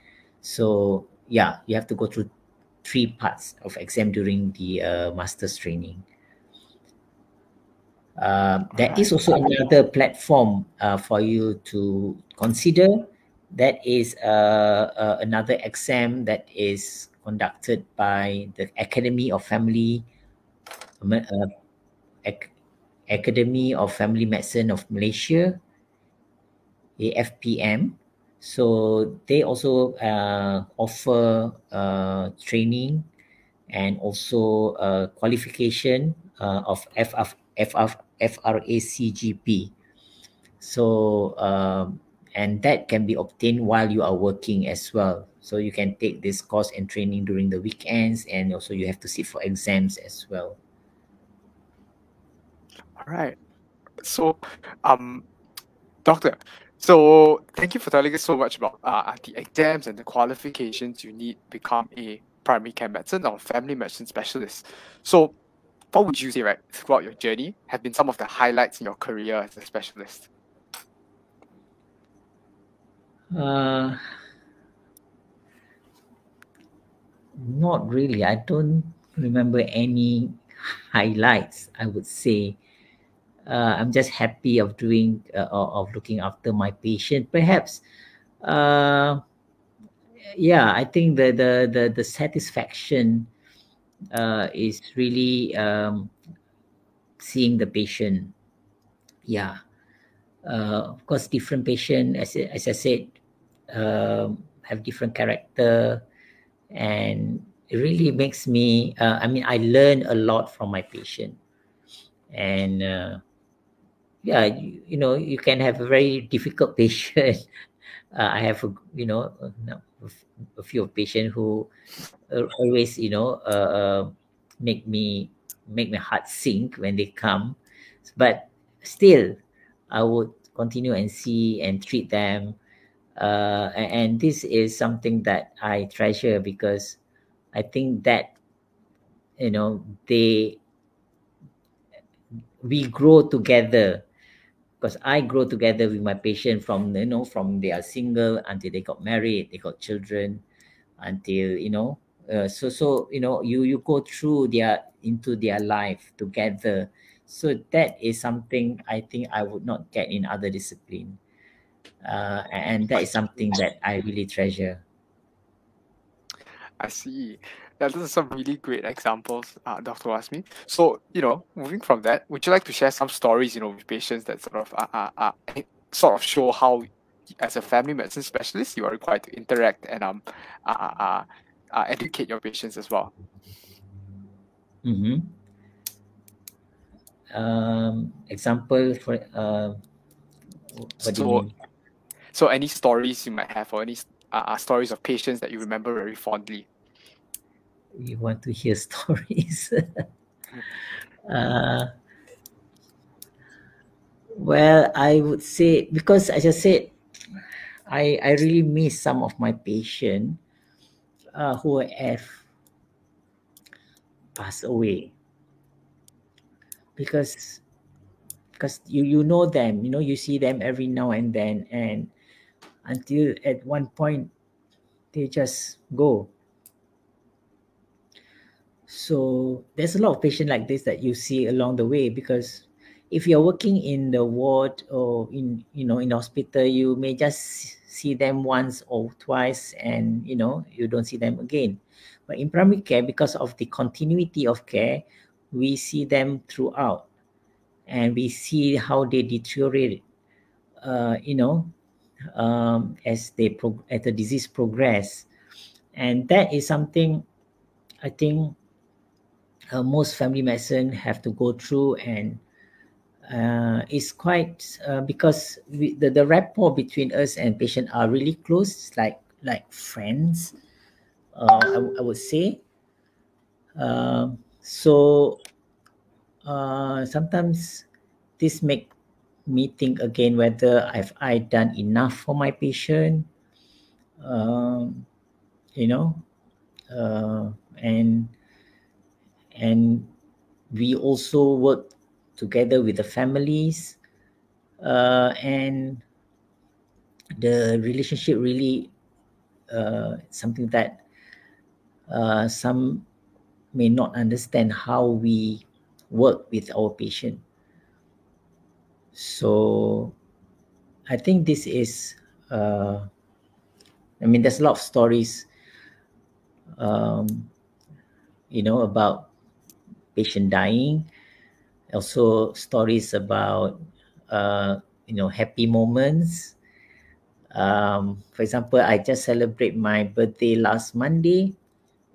So yeah, you have to go through 3 parts of exam during the master's training. There is also another platform for you to consider. That is another exam that is conducted by the Academy of Family Academy of Family Medicine of Malaysia, AFPM. So they also offer training and also qualification of FRACGP. So and that can be obtained while you are working as well. So you can take this course and training during the weekends, and also you have to sit for exams as well. All right. So, Doctor, so thank you for telling us so much about the exams and the qualifications you need to become a primary care medicine or family medicine specialist. So, what would you say, right, throughout your journey have been some of the highlights in your career as a specialist? Not really. I don't remember any highlights, I would say. I'm just happy of doing of looking after my patient. Perhaps, yeah, I think the satisfaction is really seeing the patient. yeah, of course, different patient, as I said, have different character, and it really makes me. I mean, I learn a lot from my patient, and yeah, you know, you can have a very difficult patient. I have a few patients who always make my heart sink when they come, but still I would continue and see and treat them, and this is something that I treasure, because I think that they we grow together, because I grow together with my patient from from they are single until they got married, they got children, until you go through into their life together. So that is something I think I would not get in other discipline, and that is something that I really treasure. I see. Yeah, those are some really great examples, Dr. Wasmi. So, moving from that, would you like to share some stories, with patients that sort of show how, as a family medicine specialist, you are required to interact and educate your patients as well? Mm-hmm. Example for what do you So, mean? so any stories you might have, or any stories of patients that you remember very fondly? You want to hear stories? uh, well, I would say, because as I said, I really miss some of my patients who have passed away, because you know them, you see them every now and then, and until at one point they just go. So there's a lot of patients like this that you see along the way, because if you're working in the ward or in hospital, you may just see them once or twice, and you don't see them again. But in primary care, because of the continuity of care, we see them throughout, and we see how they deteriorate, as the disease progress. And that is something I think most family medicine have to go through, and it's quite because the rapport between us and patient are really close. It's like friends, I would say. So sometimes this make me think again whether I done enough for my patient, um, you know uh, and and we also work together with the families, and the relationship really something that some may not understand how we work with our patient. So I think this is there's a lot of stories, um, about patient dying, also stories about happy moments. For example, I just celebrate my birthday last Monday,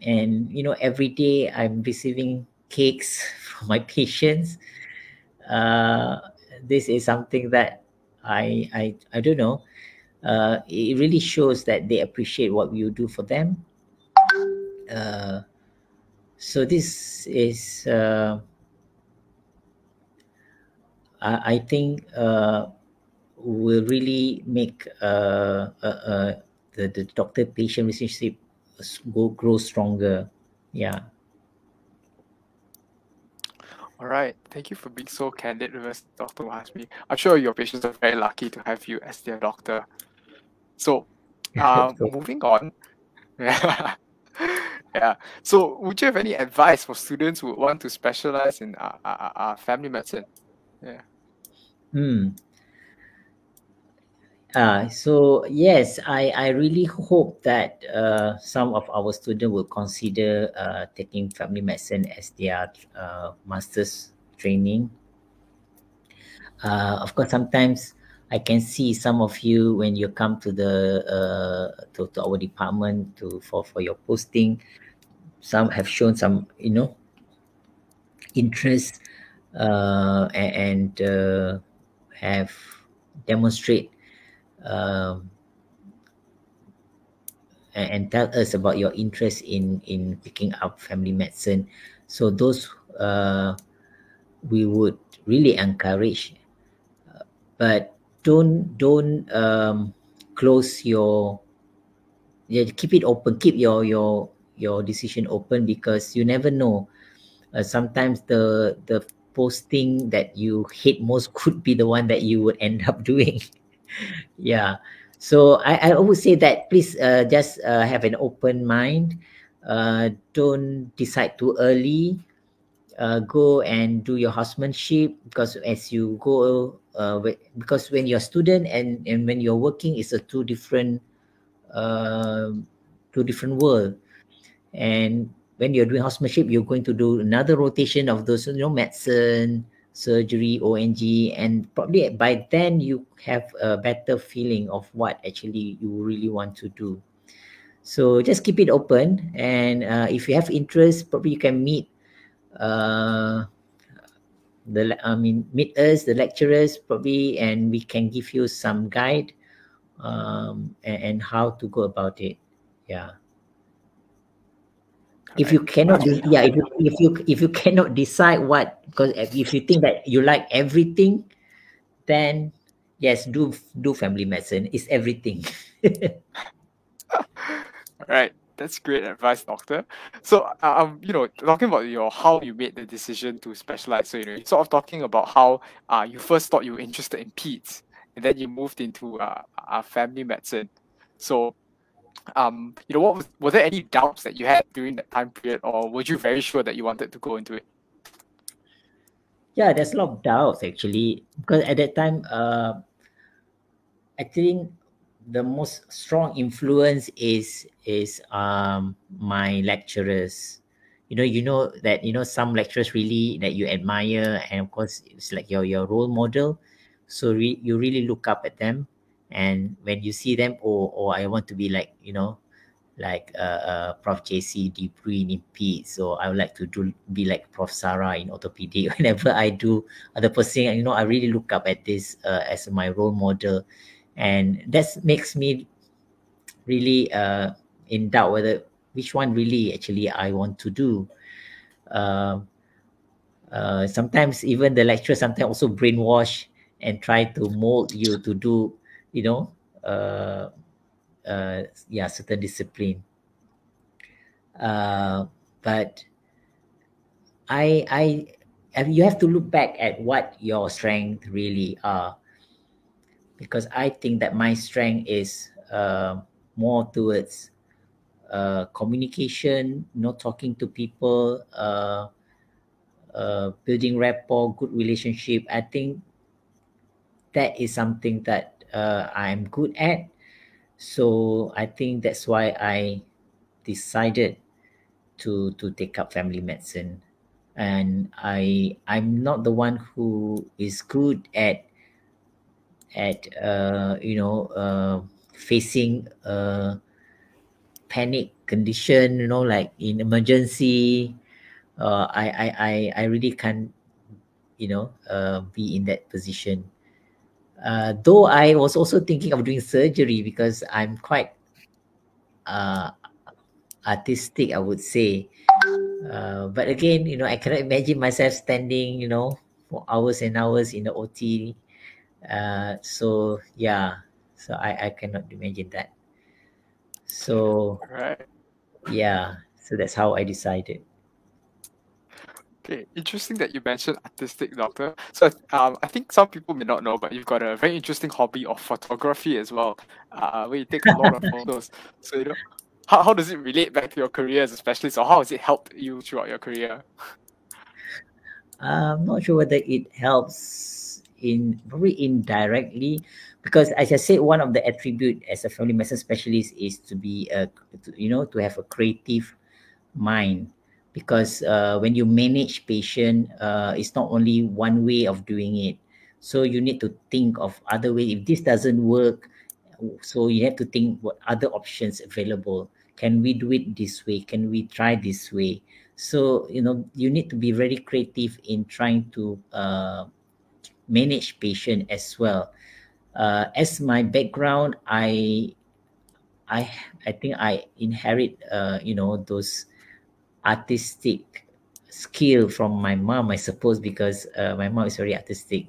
and every day I'm receiving cakes from my patients. uh, this is something that I don't know, it really shows that they appreciate what you do for them. uh, so this is I think will really make the doctor patient relationship grow stronger. Yeah. All right. Thank you for being so candid with us, Dr. Mohazmi. I'm sure your patients are very lucky to have you as their doctor. So, So, moving on. Yeah. Yeah. So, would you have any advice for students who want to specialize in family medicine? Yeah. hmm. So yes, I really hope that some of our students will consider taking family medicine as their master's training. Of course, sometimes I can see some of you when you come to the to our department for your posting. Some have shown some interest and have demonstrate um, and tell us about your interest in picking up family medicine. So those we would really encourage, but don't close your, yeah, keep it open, keep your decision open, because you never know. Sometimes the posting that you hate most could be the one that you would end up doing. Yeah, so I would say that please just have an open mind. Don't decide too early. Go and do your housemanship, because as you go because when you're a student and when you're working, it's a uh, two different world. And when you're doing housemanship, you're going to do another rotation of those, medicine, surgery, ONG, and probably by then you have a better feeling of what actually you really want to do. So just keep it open, and if you have interest, probably you can meet uh, meet us, the lecturers, probably, and we can give you some guide and how to go about it. Yeah. If you cannot yeah, if you cannot decide what, because if you think that you like everything, then yes, do family medicine. It's everything. All right, that's great advice, doctor. So, talking about your how you made the decision to specialize. So, you're sort of talking about how you first thought you were interested in peds, and then you moved into family medicine. So, were there any doubts that you had during that time period, or were you very sure that you wanted to go into it? Yeah, there's a lot of doubts actually, because at that time, I think the most strong influence is my lecturers. You know that some lecturers really that you admire, and of course it's like your role model. So you really look up at them, and when you see them, oh, I want to be like Prof. JC De Bruin in Peds. So I would like to be like Prof. Sarah in orthopedic. Whenever I do other person, I really look up at this as my role model, and that makes me really in doubt whether which one really actually I want to do. Uh, Sometimes even the lecturer sometimes also brainwash and try to mold you to do, you know, uh, certain discipline. But you have to look back at what your strength really are, because I think that my strength is more towards communication, talking to people, building rapport, good relationship. I think that is something that I'm good at. So I think that's why I decided to take up family medicine. And I'm not the one who is good at facing a panic condition, like in emergency. I really can't be in that position. Though I was also thinking of doing surgery, because I'm quite uh, artistic, I would say. But again, I cannot imagine myself standing, for hours and hours in the OT. So yeah, so I cannot imagine that. So Right. yeah, so that's how I decided. Okay, interesting that you mentioned artistic, doctor. So, I think some people may not know, but you've got a very interesting hobby of photography as well, where you take a lot of photos. So, how does it relate back to your career as a specialist, or how has it helped you throughout your career? I'm not sure whether it helps in probably indirectly, because as I said, one of the attribute as a family medicine specialist is to be to have a creative mind, because when you manage patient, it's not only one way of doing it. So you need to think of other ways. If this doesn't work, so you have to think what other options available. Can we do it this way? Can we try this way? So you need to be very creative in trying to manage patient as well. As my background, I I think I inherit those artistic skill from my mom, I suppose, because my mom is very artistic.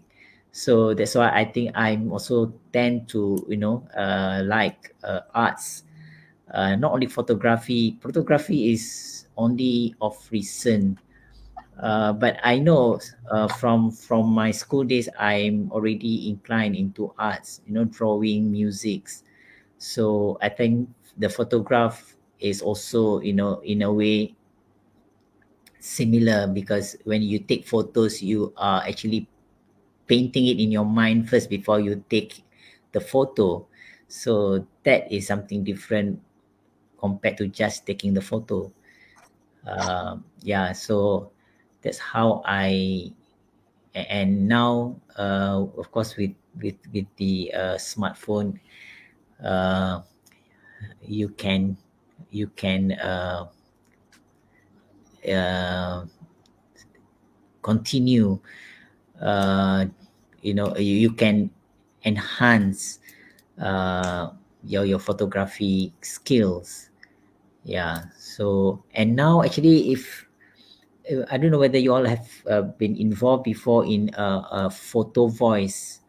So that's why I think I'm also tend to like arts. Not only photography. Photography is only of recent. But I know from my school days, I'm already inclined into arts, drawing, musics. So I think the photograph is also, in a way similar, because when you take photos, you are actually painting it in your mind first before you take the photo. So that is something different compared to just taking the photo. Yeah, so that's how and now of course with the smartphone, uh, you can uh, continue, you can enhance your photography skills. Yeah, so and now actually, if I don't know whether you all have been involved before in photo voice.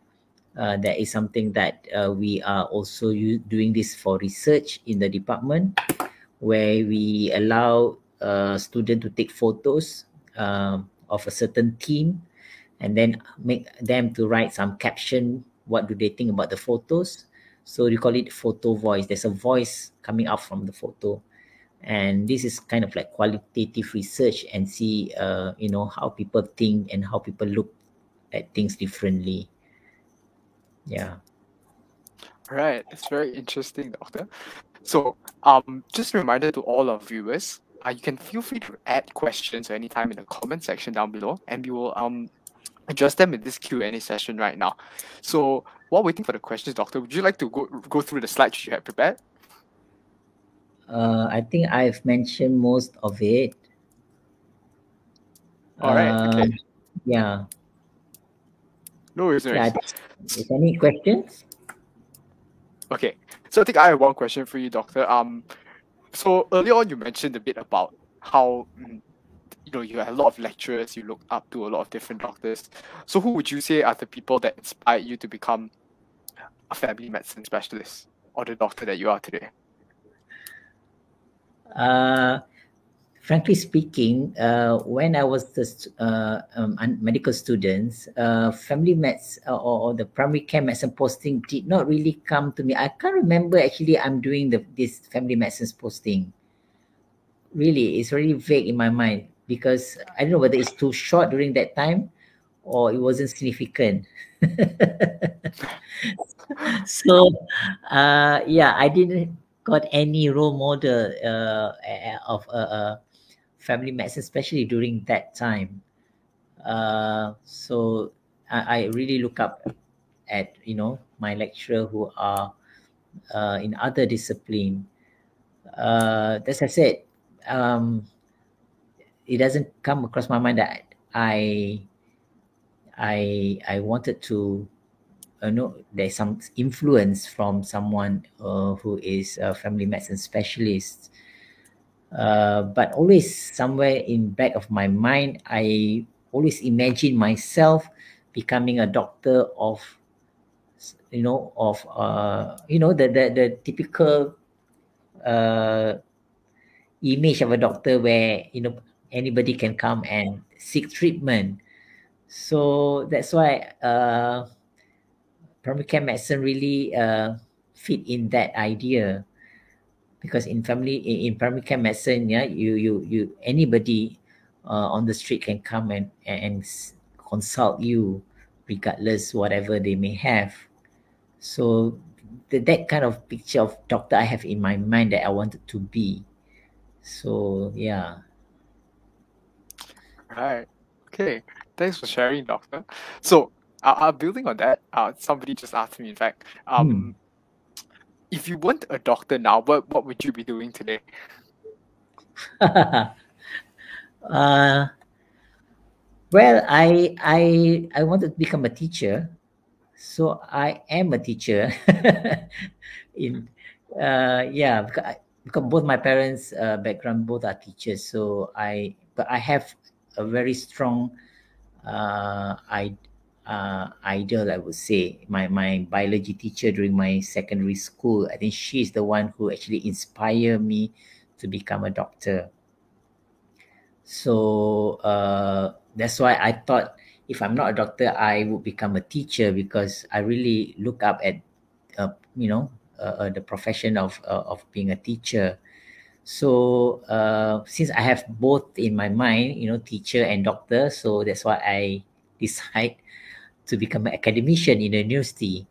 That is something that we are also doing this for research in the department, where we allow students to take photos of a certain theme, and then make them to write some caption. What do they think about the photos? So we call it photo voice. There's a voice coming out from the photo, and this is kind of like qualitative research, and see how people think and how people look at things differently. Yeah. Right, it's very interesting, Doctor. So, just a reminder to all our viewers, you can feel free to add questions anytime in the comment section down below, and we will address them in this Q&A session right now. So, while waiting for the questions, Doctor, would you like to go through the slides you have prepared? I think I've mentioned most of it. All right. Okay. Yeah. No worries. No Yeah. worries. Is any questions? Okay. So I think I have one question for you, Doctor. So earlier on you mentioned a bit about how you have a lot of lecturers, you look up to a lot of different doctors. So who would you say are the people that inspired you to become a family medicine specialist or the doctor that you are today? Frankly speaking, when I was medical students, family meds or the primary care medicine posting did not really come to me. I can't remember actually I'm doing this family medicine posting. Really, it's really vague in my mind, because I don't know whether it's too short during that time or it wasn't significant. So yeah, I didn't got any role model of family medicine, especially during that time. So I really look up at my lecturer who are in other discipline. As I said, it doesn't come across my mind that I wanted to there's some influence from someone who is a family medicine specialist. But always somewhere in back of my mind, I always imagine myself becoming a doctor of the typical uh, image of a doctor, where anybody can come and seek treatment. So that's why primary care medicine really fit in that idea, because in primary care medicine, yeah, you anybody on the street can come and consult you, regardless whatever they may have. So that kind of picture of doctor I have in my mind that I wanted to be. So yeah. Right. Okay. Thanks for sharing, Doctor. So building on that, somebody just asked me, in fact, Hmm. if you weren't a doctor now, what would you be doing today? uh, well, I wanted to become a teacher, so I am a teacher. In yeah, because both my parents' background both are teachers, so but I have a very strong I idol, I would say. My biology teacher during my secondary school, I think she's the one who actually inspired me to become a doctor. So that's why I thought if I'm not a doctor, I would become a teacher, because I really look up at the profession of being a teacher. So since I have both in my mind, teacher and doctor, so that's why I decide to become an academician in the university.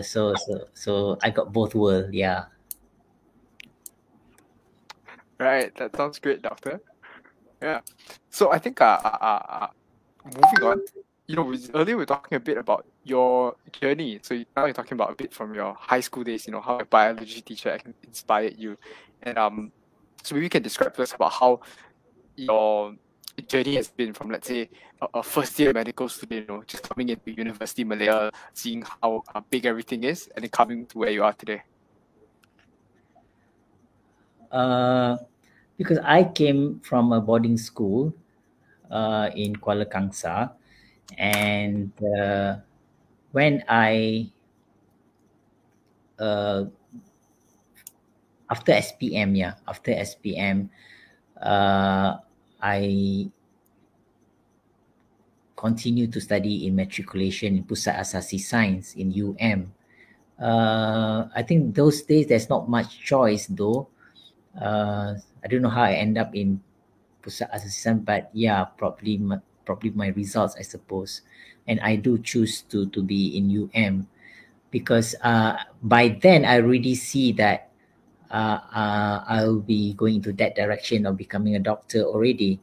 So I got both world. Yeah. Right, that sounds great, doctor. Yeah. So I think moving on, earlier we were talking a bit about your journey. So now you're talking about a bit from your high school days, how a biology teacher inspired you. And so maybe you can describe to us about how your journey has been from, let's say, a first year medical student, just coming into University Malaya, seeing how big everything is, and then coming to where you are today. Because I came from a boarding school in Kuala Kangsar, and when I uh, after SPM, I continued to study in matriculation in Pusat Asasi Science in UM. I think those days there's not much choice though. I don't know how I end up in Pusat Asasi Science, but yeah, probably my results, I suppose. And I do choose to be in UM because by then I already see that I'll be going into that direction of becoming a doctor already.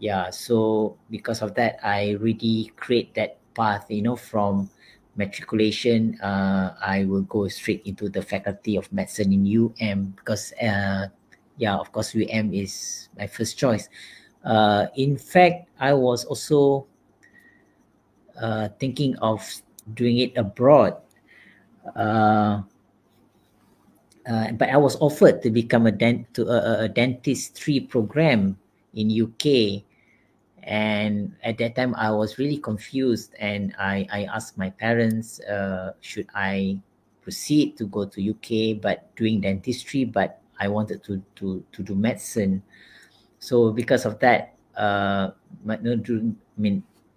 Yeah, so because of that, I really create that path, from matriculation. I will go straight into the Faculty of Medicine in UM because, yeah, of course, UM is my first choice. In fact, I was also thinking of doing it abroad. But I was offered to become a dentistry program in UK, and at that time I was really confused, and I asked my parents, should I proceed to go to UK but doing dentistry, but I wanted to do medicine. So because of that,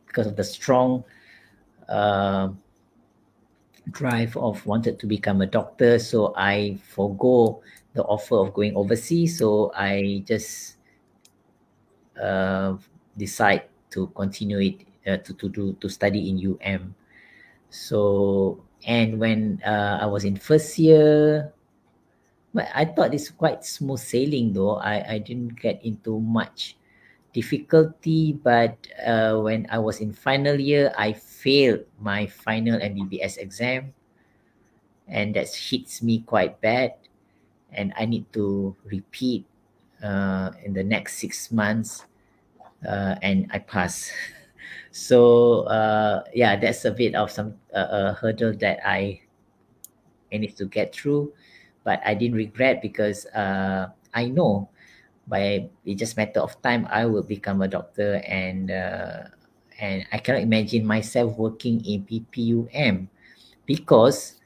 because of the strong uh, drive of wanted to become a doctor, so I forgo the offer of going overseas. So I just uh, decide to continue it, to study in UM. So, and when I was in first year, but I thought it's quite smooth sailing though. I didn't get into much difficulty, but when I was in final year, I failed my final MBBS exam, and that hits me quite bad, and I need to repeat in the next 6 months, and I pass. So yeah, that's a bit of some a hurdle that I managed to get through, but I didn't regret because I know by it's just matter of time I will become a doctor, and I cannot imagine myself working in PPUM because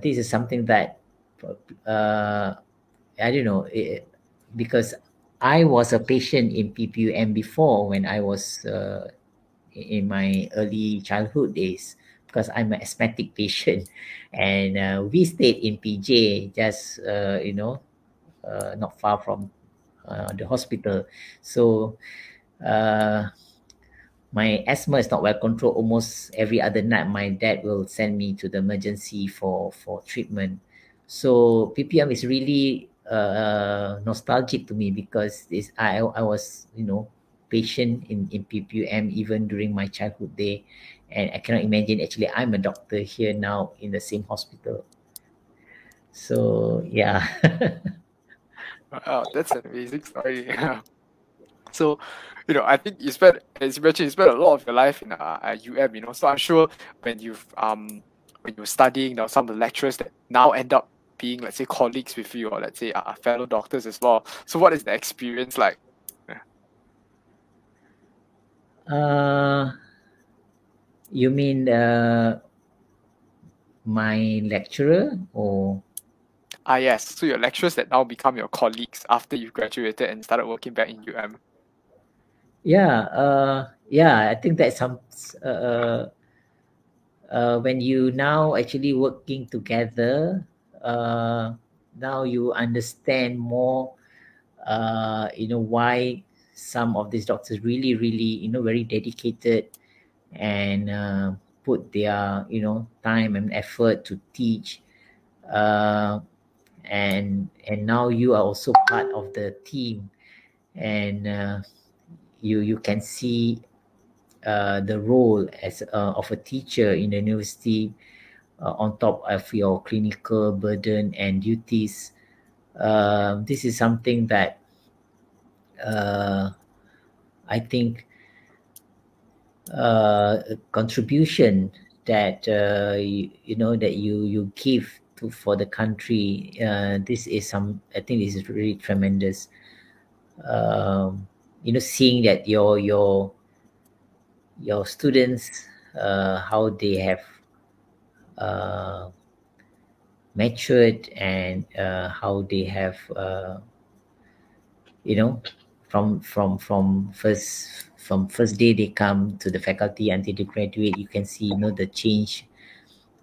this is something that uh, I don't know, because I was a patient in PPUM before when I was in my early childhood days, because I'm an asthmatic patient, and we stayed in PJ, just not far from the hospital. So uh, my asthma is not well controlled. Almost every other night, my dad will send me to the emergency for treatment. So PPM is really nostalgic to me because I was patient in PPUM even during my childhood day. And I cannot imagine actually I'm a doctor here now in the same hospital. So yeah. Wow, that's an amazing story. So, I think you spent, as you mentioned, you spent a lot of your life in at UM. So I'm sure when you were studying, there were some of the lecturers that now end up being, let's say, colleagues with you, or let's say, fellow doctors as well. So, what is the experience like? You mean my lecturer or? Yes. So your lecturers that now become your colleagues after you graduated and started working back in UM. Yeah, I think that's some when you now actually working together, now you understand more, why some of these doctors really, very dedicated and put their, time and effort to teach. And now you are also part of the team, and you can see the role as of a teacher in the university, on top of your clinical burden and duties. This is something that I think contribution that that you give to for the country. This is I think this is really tremendous. Seeing that your students, how they have uh, matured, and how they have from first day they come to the faculty until they graduate. You can see the change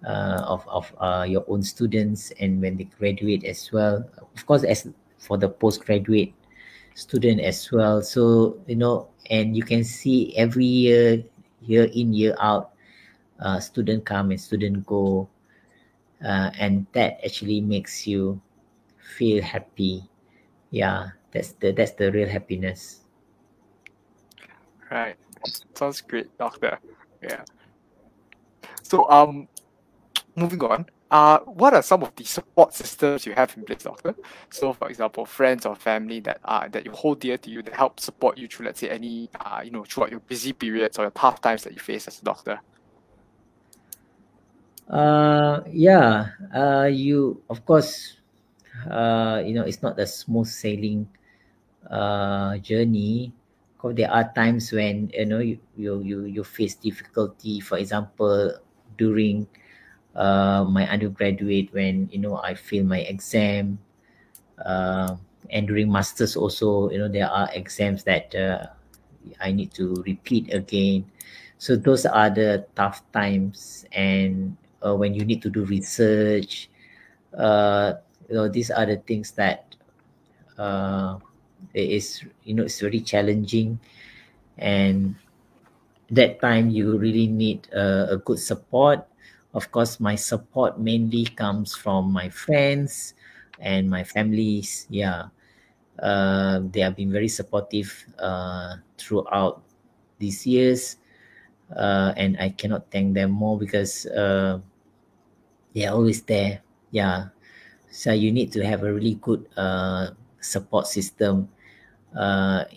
of your own students, and when they graduate as well, of course, as for the postgraduate student as well. So and you can see every year in year out, student come and student go, and that actually makes you feel happy. Yeah, that's the real happiness. Right. Sounds great, doctor. Yeah. So moving on. What are some of the support systems you have in place, doctor? So, for example, friends or family that you hold dear to you that help support you through, let's say, any throughout your busy periods or your tough times that you face as a doctor. Yeah. You, of course, it's not a smooth sailing journey. Because there are times when you face difficulty. For example, during my undergraduate, when I fail my exam, uh, and during masters also, there are exams that I need to repeat again. So those are the tough times, and when you need to do research, uh, these are the things that uh, it is it's very challenging. And that time you really need a good support. Of course, my support mainly comes from my friends and my families. Yeah, they have been very supportive throughout these years, and I cannot thank them more because they are always there. Yeah, so you need to have a really good support system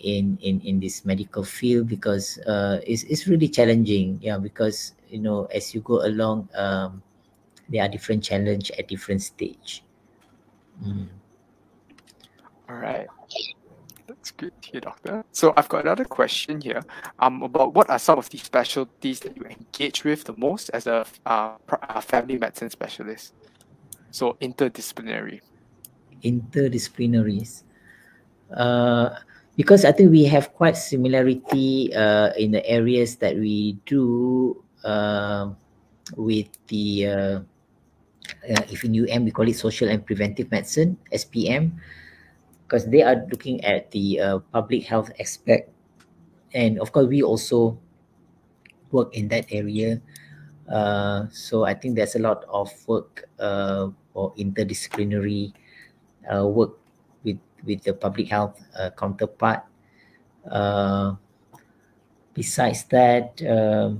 in this medical field, because it's really challenging. Yeah, because as you go along, there are different challenge at different stage. All right. That's good to hear, doctor. So I've got another question here. About what are some of the specialties that you engage with the most as a family medicine specialist? So interdisciplinary. Interdisciplinaries, because I think we have quite similarity in the areas that we do, with the if in UM we call it social and preventive medicine, SPM, because they are looking at the public health aspect, and of course we also work in that area. So I think there's a lot of work, or interdisciplinary work with the public health counterpart. Uh, besides that, of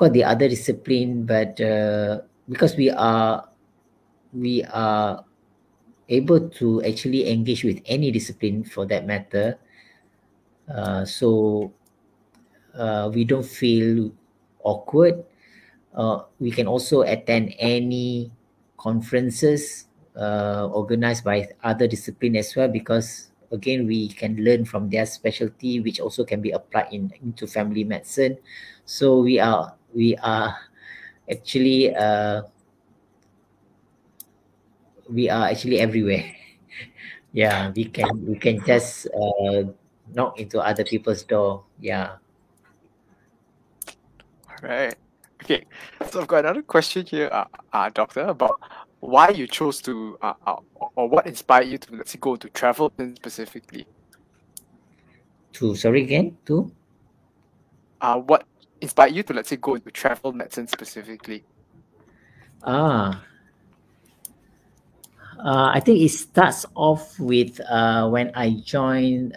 course, the other discipline, but because we are able to actually engage with any discipline for that matter, so we don't feel awkward. We can also attend any conferences organized by other discipline as well, because again we can learn from their specialty, which also can be applied into family medicine. So we are actually everywhere. Yeah, we can just knock into other people's door. Yeah. All right. Okay. So I've got another question here, Doctor, about why you chose to, or what inspired you to, let's say, go to travel specifically. Sorry again, What inspired you to, let's say, go into travel medicine specifically? I think it starts off with when I joined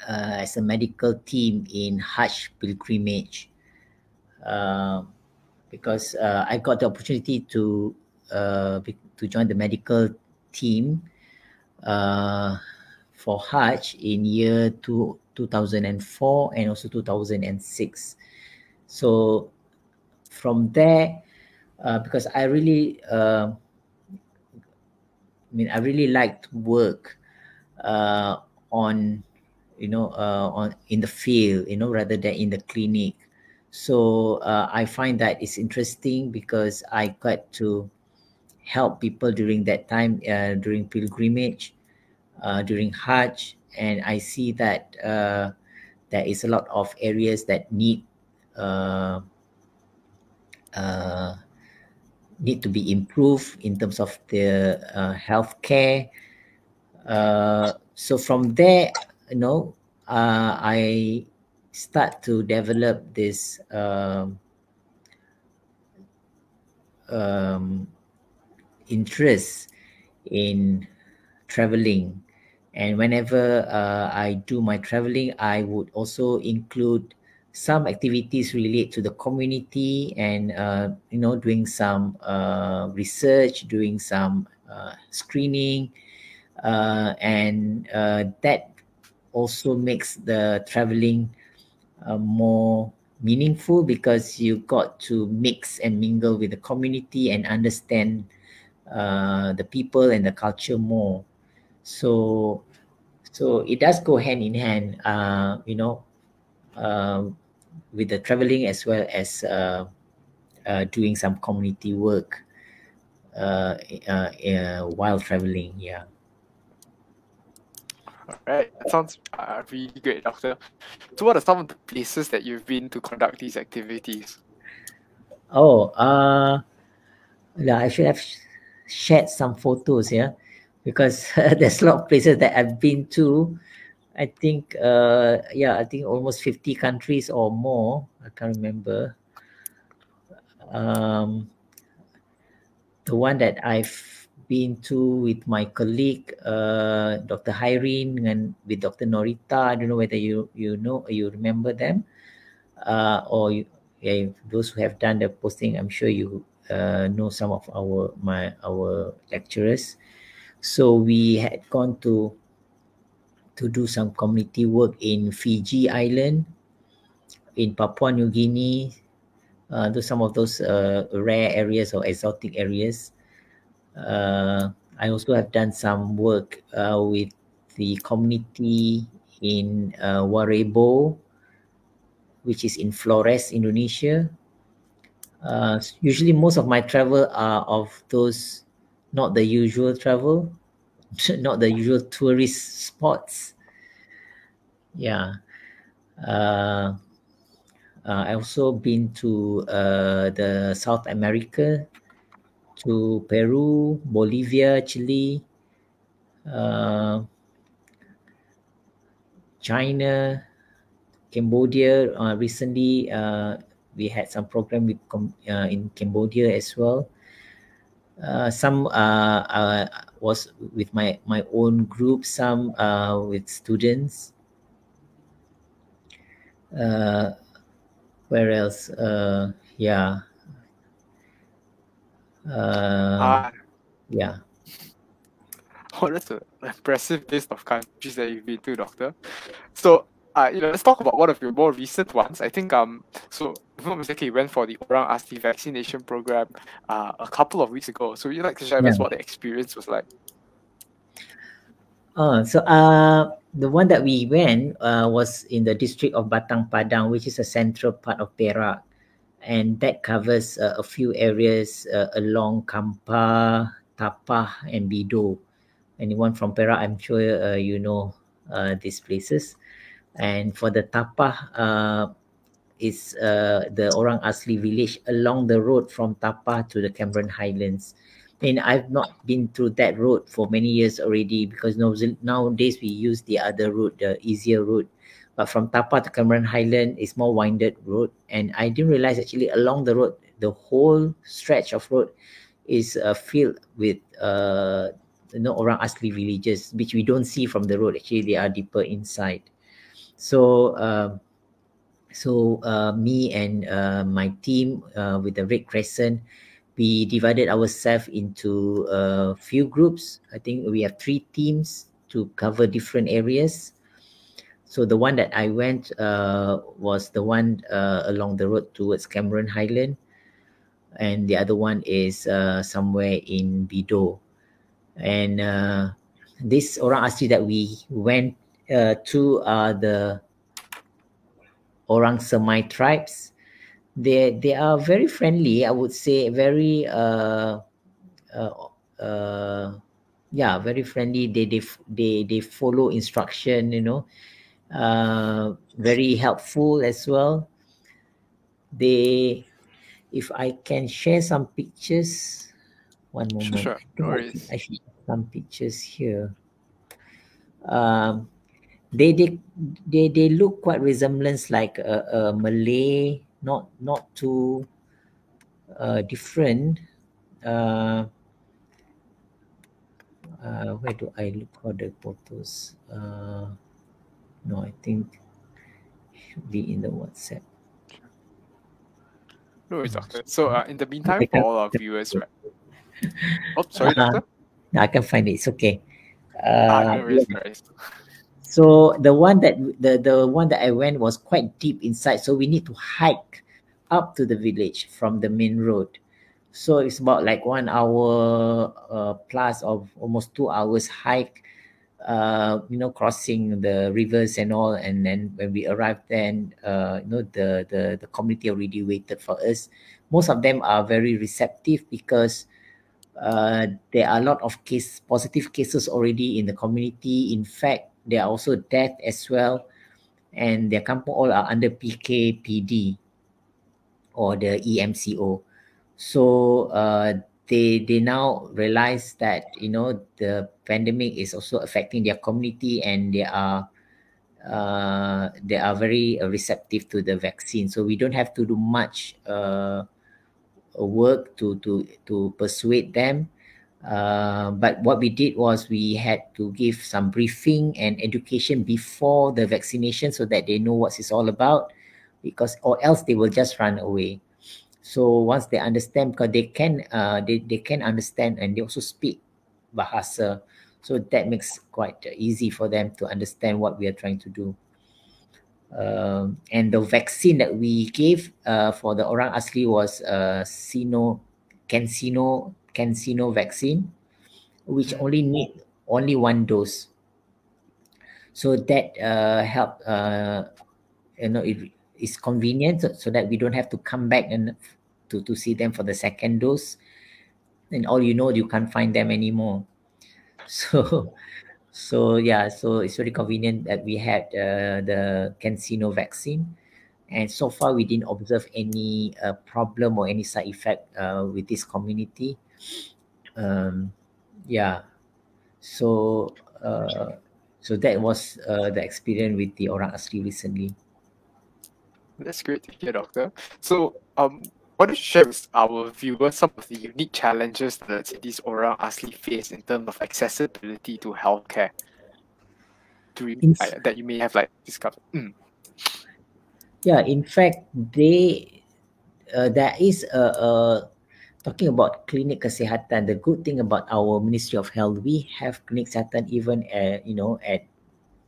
as a medical team in Hajj pilgrimage, because I got the opportunity to join the medical team for Hajj in year 2004 and also 2006. So from there, because I really I really liked work on on in the field, rather than in the clinic. So I find that it's interesting because I got to help people during that time, during pilgrimage, during Hajj, and I see that there is a lot of areas that need to be improved in terms of the healthcare. So from there, I start to develop this interest in traveling. And whenever I do my traveling, I would also include some activities related to the community, and doing some research, doing some screening, and that also makes the traveling more meaningful, because you got to mix and mingle with the community and understand the people and the culture more. So it does go hand in hand, with the traveling, as well as doing some community work while traveling. Yeah. All right. That sounds really great, Doctor. So what are some of the places that you've been to conduct these activities? Oh, yeah, I should have shared some photos, yeah, because there's a lot of places that I've been to. I think I think almost 50 countries or more. I can't remember. The one that I've been to with my colleague, Dr. Hyrene, and with Dr. Norita. I don't know whether you remember them, or those who have done the posting. I'm sure you know some of our lecturers. So we had gone to do some community work in Fiji Island, in Papua New Guinea, some of those rare areas or exotic areas. I also have done some work with the community in Warebo, which is in Flores, Indonesia. Usually most of my travel are of those, not the usual travel, not the usual tourist spots. Yeah. I also been to the South America, to Peru, Bolivia, Chile, China, Cambodia. Recently, we had some program with in Cambodia as well. Some was with my own group, some with students. Where else? Yeah. Ah, Yeah. oh, that's an impressive list of countries that you've been to, Doctor. So, let's talk about one of your more recent ones. I think, so if I'm not mistaken, you went for the Orang Asli vaccination program, a couple of weeks ago. So, you'd like to share with us Yeah. what the experience was like? So the one that we went was in the district of Batang Padang, which is a central part of Perak, and that covers a few areas along Kampar, Tapah, and Bido. Anyone from Perak, I'm sure you know these places. And for the Tapah, is the Orang Asli village along the road from Tapah to the Cameron Highlands. And I've not been through that road for many years already because nowadays we use the other route, the easier route. But from Tapah to Cameron Highland is more winded road, and I didn't realize actually along the road, the whole stretch of road is filled with Orang Asli villages, which we don't see from the road. Actually, they are deeper inside. So me and my team with the Red Crescent, we divided ourselves into a few groups. I think we have 3 teams to cover different areas. So the one that I went was the one along the road towards Cameron Highland, and the other one is somewhere in Bido. And this Orang Asli that we went to are the Orang Semai tribes. They are very friendly, I would say, very uh, uh, yeah, very friendly. They follow instruction, very helpful as well. They, if I can share some pictures, one Sure, moment. sure. I No think worries. I should have some pictures here. Um, they they they look quite resemblance like a Malay, not too different. Uh, where do I look for the photos? No, I think it should be in the WhatsApp. No worries, Oh, Doctor. So, in the meantime, I for can't, all our viewers, right? Oh, sorry, uh, Doctor. no, I can find it. It's okay. No worries, Yeah. no worries. So the one that I went was quite deep inside, so we need to hike up to the village from the main road. So it's about like 1 hour plus of almost 2 hours hike, crossing the rivers and all. And then when we arrived, then the community already waited for us. Most of them are very receptive because there are a lot of positive cases already in the community. In fact, there are also death as well, and their kampung all are under PKPD or the EMCO. So they now realize that the pandemic is also affecting their community, and they are very receptive to the vaccine. So we don't have to do much work to persuade them. But what we did was we had to give some briefing and education before the vaccination so that they know what it's all about, because or else they will just run away. So once they understand, because they can understand, and they also speak bahasa, so that makes quite easy for them to understand what we are trying to do. And the vaccine that we gave for the Orang Asli was Cancino vaccine, which Mhm. only need only 1 dose. So that help it is convenient, so that we don't have to come back and to see them for the second dose. And all you can't find them anymore. So so it's very convenient that we had the Cancino vaccine. And so far, we didn't observe any problem or any side effect with this community. Um, yeah. So so that was the experience with the Orang Asli recently. That's great to hear, Doctor. So, why don't you share with our viewers some of the unique challenges that these Orang Asli face in terms of accessibility to healthcare In, that you may have like discovered? Yeah, in fact, there is talking about klinik kesihatan. The good thing about our Ministry of Health, we have klinik kesihatan even at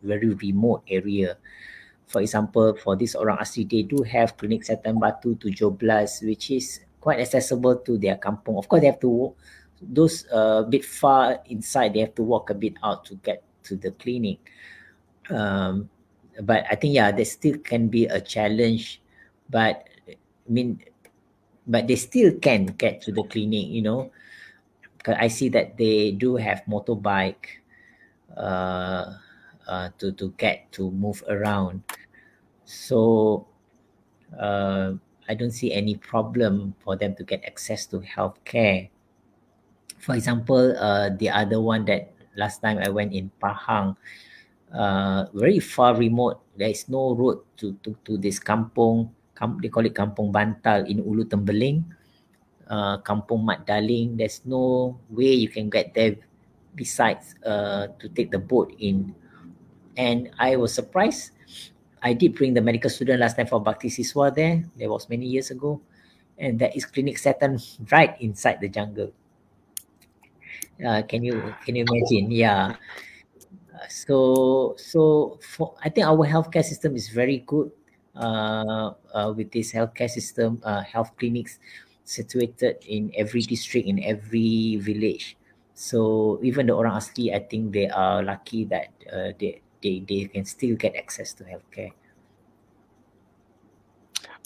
very remote area. For example, for this orang asli, they do have klinik kesihatan Batu 17, which is quite accessible to their kampung. Of course, they have to walk, those bit far inside, they have to walk a bit out to get to the clinic. But I think, yeah, there still can be a challenge, but I mean, but they still can get to the clinic, because I see that they do have motorbike to get to move around. So I don't see any problem for them to get access to healthcare. For example, the other one that last time I went in Pahang, very far remote. There is no road to this kampung. They call it Kampung Bantal in Ulu Tembeling, Kampung Mat Daling. There's no way you can get there besides to take the boat in. And I was surprised. I did bring the medical student last time for Bhakti Siswa there. That was many years ago. And there is clinic Satan right inside the jungle. Can you imagine? Yeah. So for, I think our healthcare system is very good with this healthcare system, health clinics situated in every district, in every village. So even the orang asli, I think they are lucky that they can still get access to healthcare.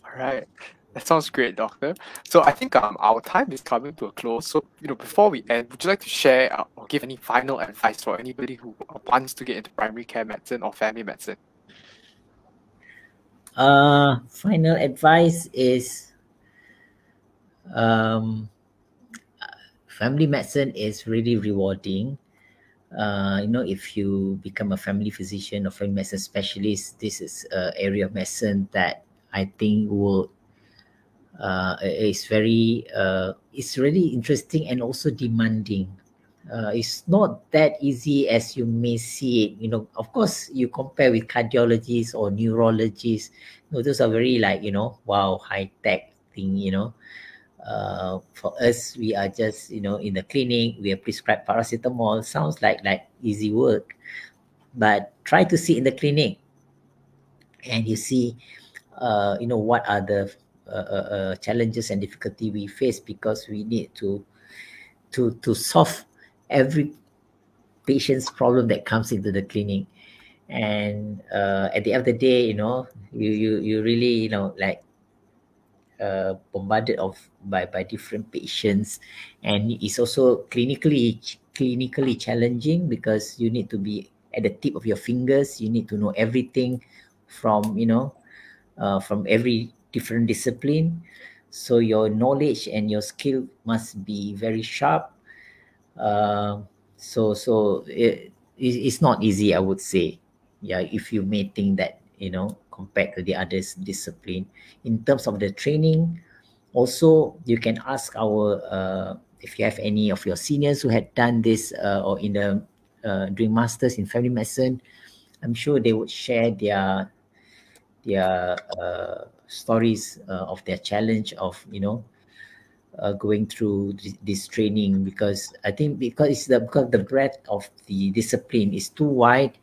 All right. That sounds great, Doctor. So I think our time is coming to a close. So before we end, would you like to share or give any final advice for anybody who wants to get into primary care medicine or family medicine? Final advice is family medicine is really rewarding. If you become a family physician or family medicine specialist, this is an area of medicine that I think will is very it's really interesting and also demanding. It's not that easy as you may see it. Of course, you compare with cardiologists or neurologists. Those are very wow, high tech thing. For us, we are just in the clinic. We are prescribed paracetamol. Sounds like easy work, but try to see in the clinic, and you see, what are the challenges and difficulty we face, because we need to solve every patient's problem that comes into the clinic. And at the end of the day, you really bombarded by different patients, and it's also clinically challenging, because you need to be at the tip of your fingers. You need to know everything from from every different discipline. So your knowledge and your skill must be very sharp. It's not easy, I would say. Yeah, if you may think that, compared to the others discipline. In terms of the training, also you can ask our if you have any of your seniors who had done this or in the doing masters in family medicine. I'm sure they would share their stories of their challenge of going through this training, because I think because the breadth of the discipline is too wide.